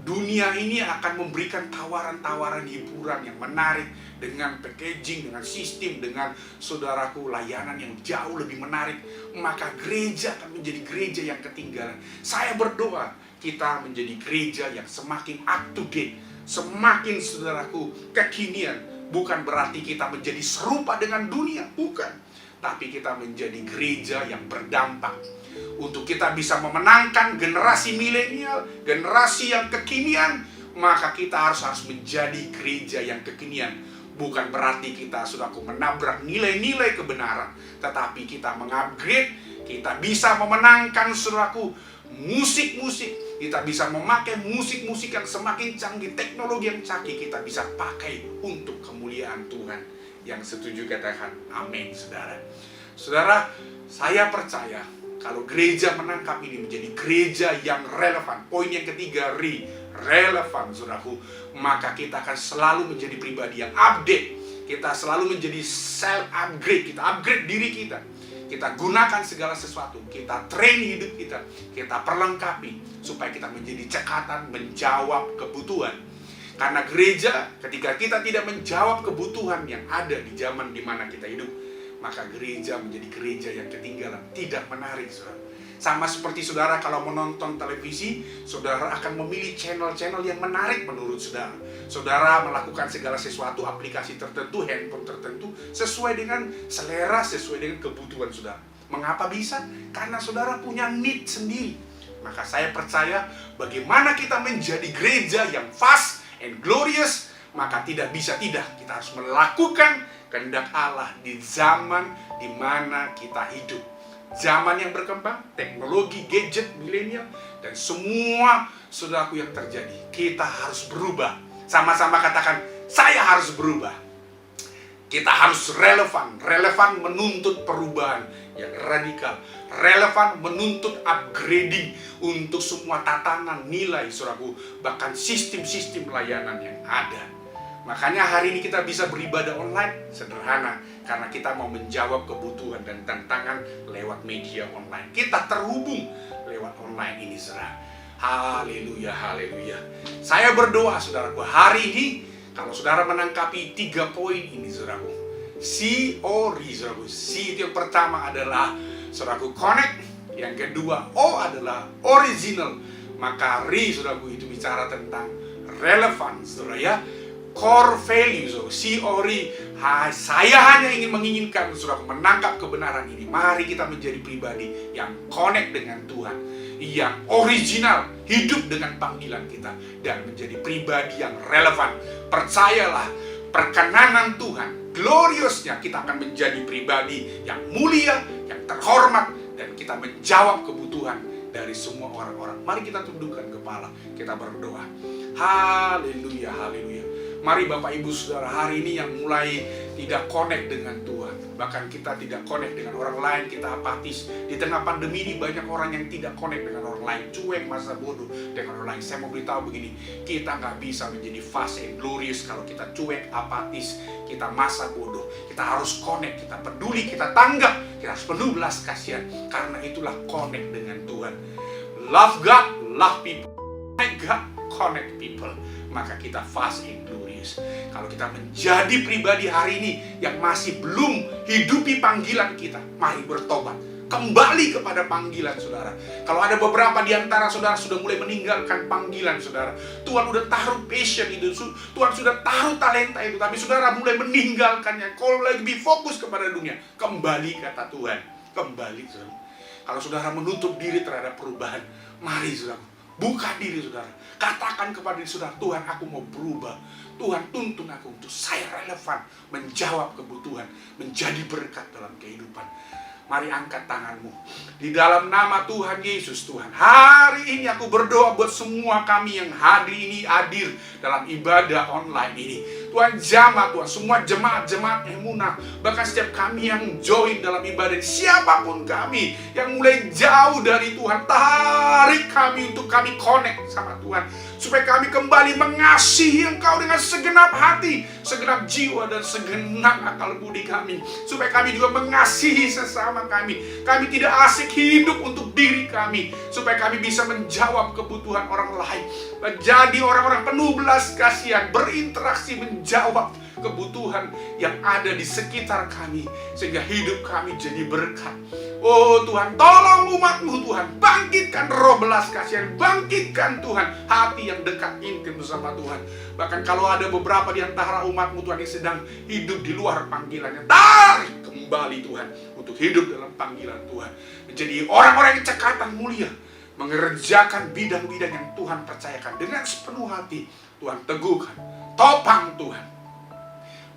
Dunia ini akan memberikan tawaran-tawaran hiburan yang menarik dengan packaging, dengan sistem, dengan saudaraku layanan yang jauh lebih menarik. Maka gereja akan menjadi gereja yang ketinggalan. Saya berdoa kita menjadi gereja yang semakin up to date, semakin saudaraku kekinian. Bukan berarti kita menjadi serupa dengan dunia, bukan. Tapi kita menjadi gereja yang berdampak. Untuk kita bisa memenangkan generasi milenial, generasi yang kekinian, maka kita harus menjadi gereja yang kekinian. Bukan berarti kita sudah menabrak nilai-nilai kebenaran, tetapi kita mengupgrade, kita bisa memenangkan saudaraku musik-musik, kita bisa memakai musik-musik yang semakin canggih, teknologi yang canggih kita bisa pakai untuk kemuliaan Tuhan. Yang setuju katakan amin, saudara. Saudara, saya percaya kalau gereja menangkap ini menjadi gereja yang relevan. Poin yang ketiga, relevan, saudaraku. Maka kita akan selalu menjadi pribadi yang update. Kita selalu menjadi self-upgrade. Kita upgrade diri kita. Kita gunakan segala sesuatu. Kita train hidup kita. Kita perlengkapi. Supaya kita menjadi cekatan menjawab kebutuhan. Karena gereja, ketika kita tidak menjawab kebutuhan yang ada di zaman di mana kita hidup, maka gereja menjadi gereja yang ketinggalan, tidak menarik, saudara. Sama seperti saudara kalau menonton televisi, saudara akan memilih channel-channel yang menarik menurut saudara. Saudara melakukan segala sesuatu, aplikasi tertentu, handphone tertentu, sesuai dengan selera, sesuai dengan kebutuhan saudara. Mengapa bisa? Karena saudara punya need sendiri. Maka saya percaya bagaimana kita menjadi gereja yang fast and glorious, maka tidak bisa tidak. Kita harus melakukan kehendak Allah di zaman di mana kita hidup. Zaman yang berkembang, teknologi, gadget, milenial, dan semua saudaraku yang terjadi. Kita harus berubah. Sama-sama katakan, saya harus berubah. Kita harus relevan. Relevan menuntut perubahan yang radikal. Relevan menuntut upgrading untuk semua tatanan nilai, saudaraku. Bahkan sistem-sistem layanan yang ada. Makanya hari ini kita bisa beribadah online sederhana karena kita mau menjawab kebutuhan dan tantangan lewat media online. Kita terhubung lewat online ini, saudara. Haleluya, haleluya. Saya berdoa, saudaraku, hari ini kalau saudara menangkapi 3 poin ini, saudaraku. C, O, R, saudaraku. C itu yang pertama adalah, saudaraku, connect. Yang kedua, O adalah original. Maka R, saudaraku, itu bicara tentang relevan, saudara, ya. Core value, so CORI. Saya hanya menginginkan saudara menangkap kebenaran ini. Mari kita menjadi pribadi yang connect dengan Tuhan, yang original, hidup dengan panggilan kita, dan menjadi pribadi yang relevan. Percayalah, perkenanan Tuhan, gloriousnya kita akan menjadi pribadi yang mulia, yang terhormat, dan kita menjawab kebutuhan dari semua orang-orang. Mari kita tundukkan kepala, kita berdoa. Haleluya, haleluya. Mari Bapak Ibu Saudara, hari ini yang mulai tidak connect dengan Tuhan, bahkan kita tidak connect dengan orang lain, kita apatis. Di tengah pandemi ini banyak orang yang tidak connect dengan orang lain, cuek, masa bodoh dengan orang lain. Saya mau beritahu begini, kita nggak bisa menjadi fast and glorious kalau kita cuek, apatis, kita masa bodoh. Kita harus connect, kita peduli, kita tanggap, kita harus penuh belas kasihan. Karena itulah connect dengan Tuhan. Love God, love people. God connect people, maka kita fast and glorious. Kalau kita menjadi pribadi hari ini yang masih belum hidupi panggilan kita, mari bertobat, kembali kepada panggilan saudara. Kalau ada beberapa di antara saudara sudah mulai meninggalkan panggilan saudara, Tuhan sudah taruh passion itu, Tuhan sudah taruh talenta itu, tapi saudara mulai meninggalkannya. Kalau lagi lebih fokus kepada dunia, kembali kata Tuhan, kembali saudara. Kalau saudara menutup diri terhadap perubahan, mari saudara, buka diri saudara, katakan kepada diri saudara, Tuhan aku mau berubah, Tuhan tuntun aku untuk saya relevan, menjawab kebutuhan, menjadi berkat dalam kehidupan. Mari angkat tanganmu. Di dalam nama Tuhan Yesus Tuhan, hari ini aku berdoa buat semua kami yang hadir dalam ibadah online ini. Tuhan jamah Tuhan, semua jemaat-jemaat emunah, bahkan setiap kami yang join dalam ibadah, siapapun kami yang mulai jauh dari Tuhan, tarik kami untuk kami connect sama Tuhan, supaya kami kembali mengasihi Engkau dengan segenap hati, segenap jiwa dan segenap akal budi kami, supaya kami juga mengasihi sesama kami. Kami tidak asik hidup untuk diri kami, supaya kami bisa menjawab kebutuhan orang lain, menjadi orang-orang penuh belas kasihan, berinteraksi, menjawab kebutuhan yang ada di sekitar kami, sehingga hidup kami jadi berkat. Oh Tuhan, tolong umat-Mu Tuhan, bangkitkan roh belas kasihan, bangkitkan Tuhan hati yang dekat intim bersama Tuhan. Bahkan kalau ada beberapa di antara umat-Mu Tuhan yang sedang hidup di luar panggilannya, tarik kembali Tuhan untuk hidup dalam panggilan Tuhan, menjadi orang-orang yang cekatan mulia, mengerjakan bidang-bidang yang Tuhan percayakan dengan sepenuh hati. Tuhan teguhkan, topang Tuhan.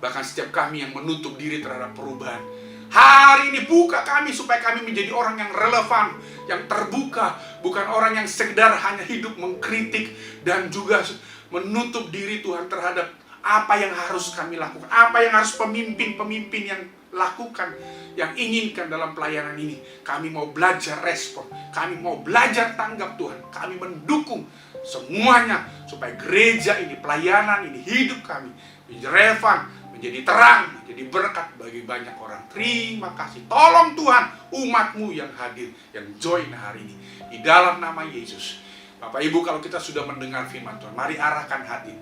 Bahkan setiap kami yang menutup diri terhadap perubahan, hari ini buka kami supaya kami menjadi orang yang relevan, yang terbuka, bukan orang yang sekedar hanya hidup mengkritik dan juga menutup diri Tuhan terhadap apa yang harus kami lakukan, apa yang harus pemimpin-pemimpin yang lakukan, yang inginkan dalam pelayanan ini. Kami mau belajar respon, kami mau belajar tanggap Tuhan, kami mendukung semuanya supaya gereja ini, pelayanan ini, hidup kami menjadi relevan, menjadi terang, menjadi berkat bagi banyak orang. Terima kasih. Tolong Tuhan umat-Mu yang hadir, yang join hari ini, di dalam nama Yesus. Bapak Ibu, kalau kita sudah mendengar firman Tuhan, mari arahkan hati.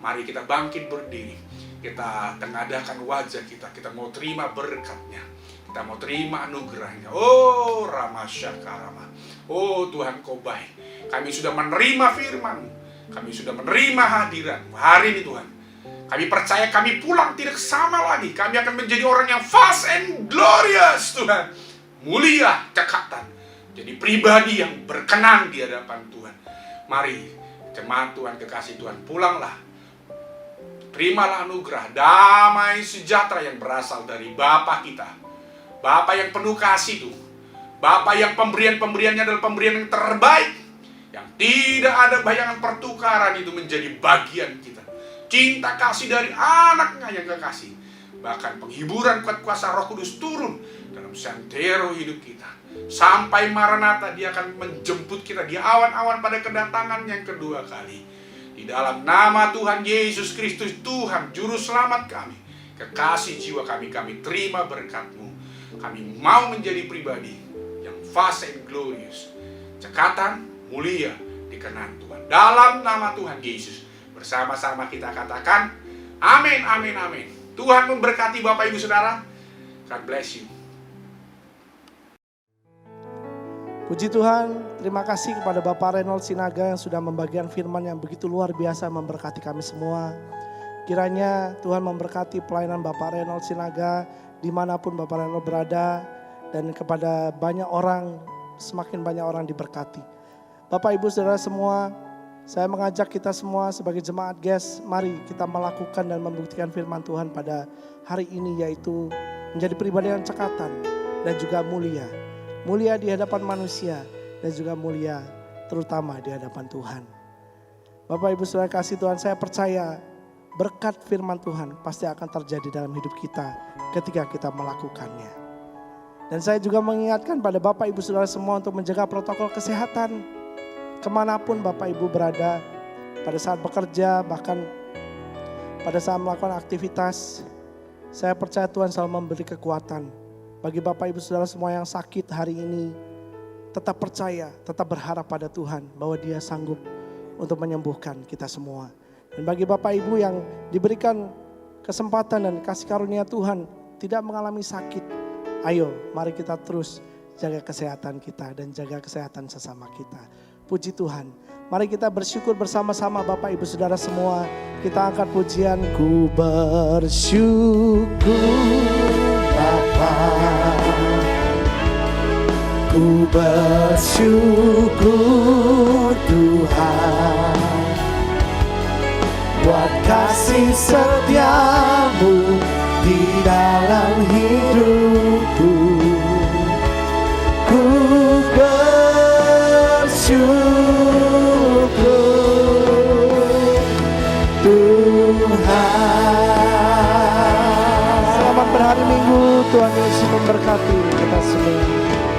Mari kita bangkit berdiri, kita tengadahkan wajah kita mau terima berkatnya, kita mau terima anugerahnya. Oh Ramasyakarama, oh Tuhan Kau baik. Kami sudah menerima firman-Mu, kami sudah menerima hadiran-Mu hari ini Tuhan. Kami percaya kami pulang tidak sama lagi. Kami akan menjadi orang yang fast and glorious Tuhan, mulia, cekatan, jadi pribadi yang berkenan di hadapan Tuhan. Mari jemaat Tuhan, kekasih Tuhan, pulanglah. Terimalah anugerah, damai sejahtera yang berasal dari Bapa kita, Bapa yang penuh kasih itu, Bapa yang pemberian-pemberiannya adalah pemberian yang terbaik, yang tidak ada bayangan pertukaran, itu menjadi bagian kita. Cinta kasih dari anaknya yang kekasih, bahkan penghiburan kuat kuasa Roh Kudus turun dalam santero hidup kita. Sampai Maranatha, Dia akan menjemput kita di awan-awan pada kedatangan yang kedua kali. Di dalam nama Tuhan Yesus Kristus, Tuhan Juru Selamat kami, kekasih jiwa kami terima berkat-Mu. Kami mau menjadi pribadi yang fast and glorious, cekatan, mulia, dikenan Tuhan. Dalam nama Tuhan Yesus, bersama-sama kita katakan, amin, amin, amin. Tuhan memberkati Bapak Ibu Saudara. God bless you. Puji Tuhan, terima kasih kepada Bapak Reynold Sinaga yang sudah membagikan firman yang begitu luar biasa memberkati kami semua. Kiranya Tuhan memberkati pelayanan Bapak Reynold Sinaga dimanapun Bapak Reynold berada, dan kepada banyak orang, semakin banyak orang diberkati. Bapak Ibu Saudara semua, saya mengajak kita semua sebagai jemaat GES, mari kita melakukan dan membuktikan firman Tuhan pada hari ini, yaitu menjadi pribadi yang cekatan dan juga mulia. Mulia di hadapan manusia dan juga mulia terutama di hadapan Tuhan. Bapak Ibu Saudara kasih Tuhan, saya percaya berkat firman Tuhan pasti akan terjadi dalam hidup kita ketika kita melakukannya. Dan saya juga mengingatkan pada Bapak Ibu Saudara semua untuk menjaga protokol kesehatan kemanapun Bapak Ibu berada, pada saat bekerja, bahkan pada saat melakukan aktivitas. Saya percaya Tuhan selalu memberi kekuatan. Bagi Bapak Ibu Saudara semua yang sakit hari ini, tetap percaya, tetap berharap pada Tuhan bahwa Dia sanggup untuk menyembuhkan kita semua. Dan bagi Bapak Ibu yang diberikan kesempatan dan kasih karunia Tuhan tidak mengalami sakit, ayo mari kita terus jaga kesehatan kita dan jaga kesehatan sesama kita. Puji Tuhan. Mari kita bersyukur bersama-sama Bapak Ibu Saudara semua. Kita angkat pujian. Ku bersyukur Bapa, ku bersyukur Tuhan, buat kasih setiamu di dalam hidupku. Ku bersyukur Tuhan. Selamat berhari Minggu. Tuhan Yesus memberkati kita semua.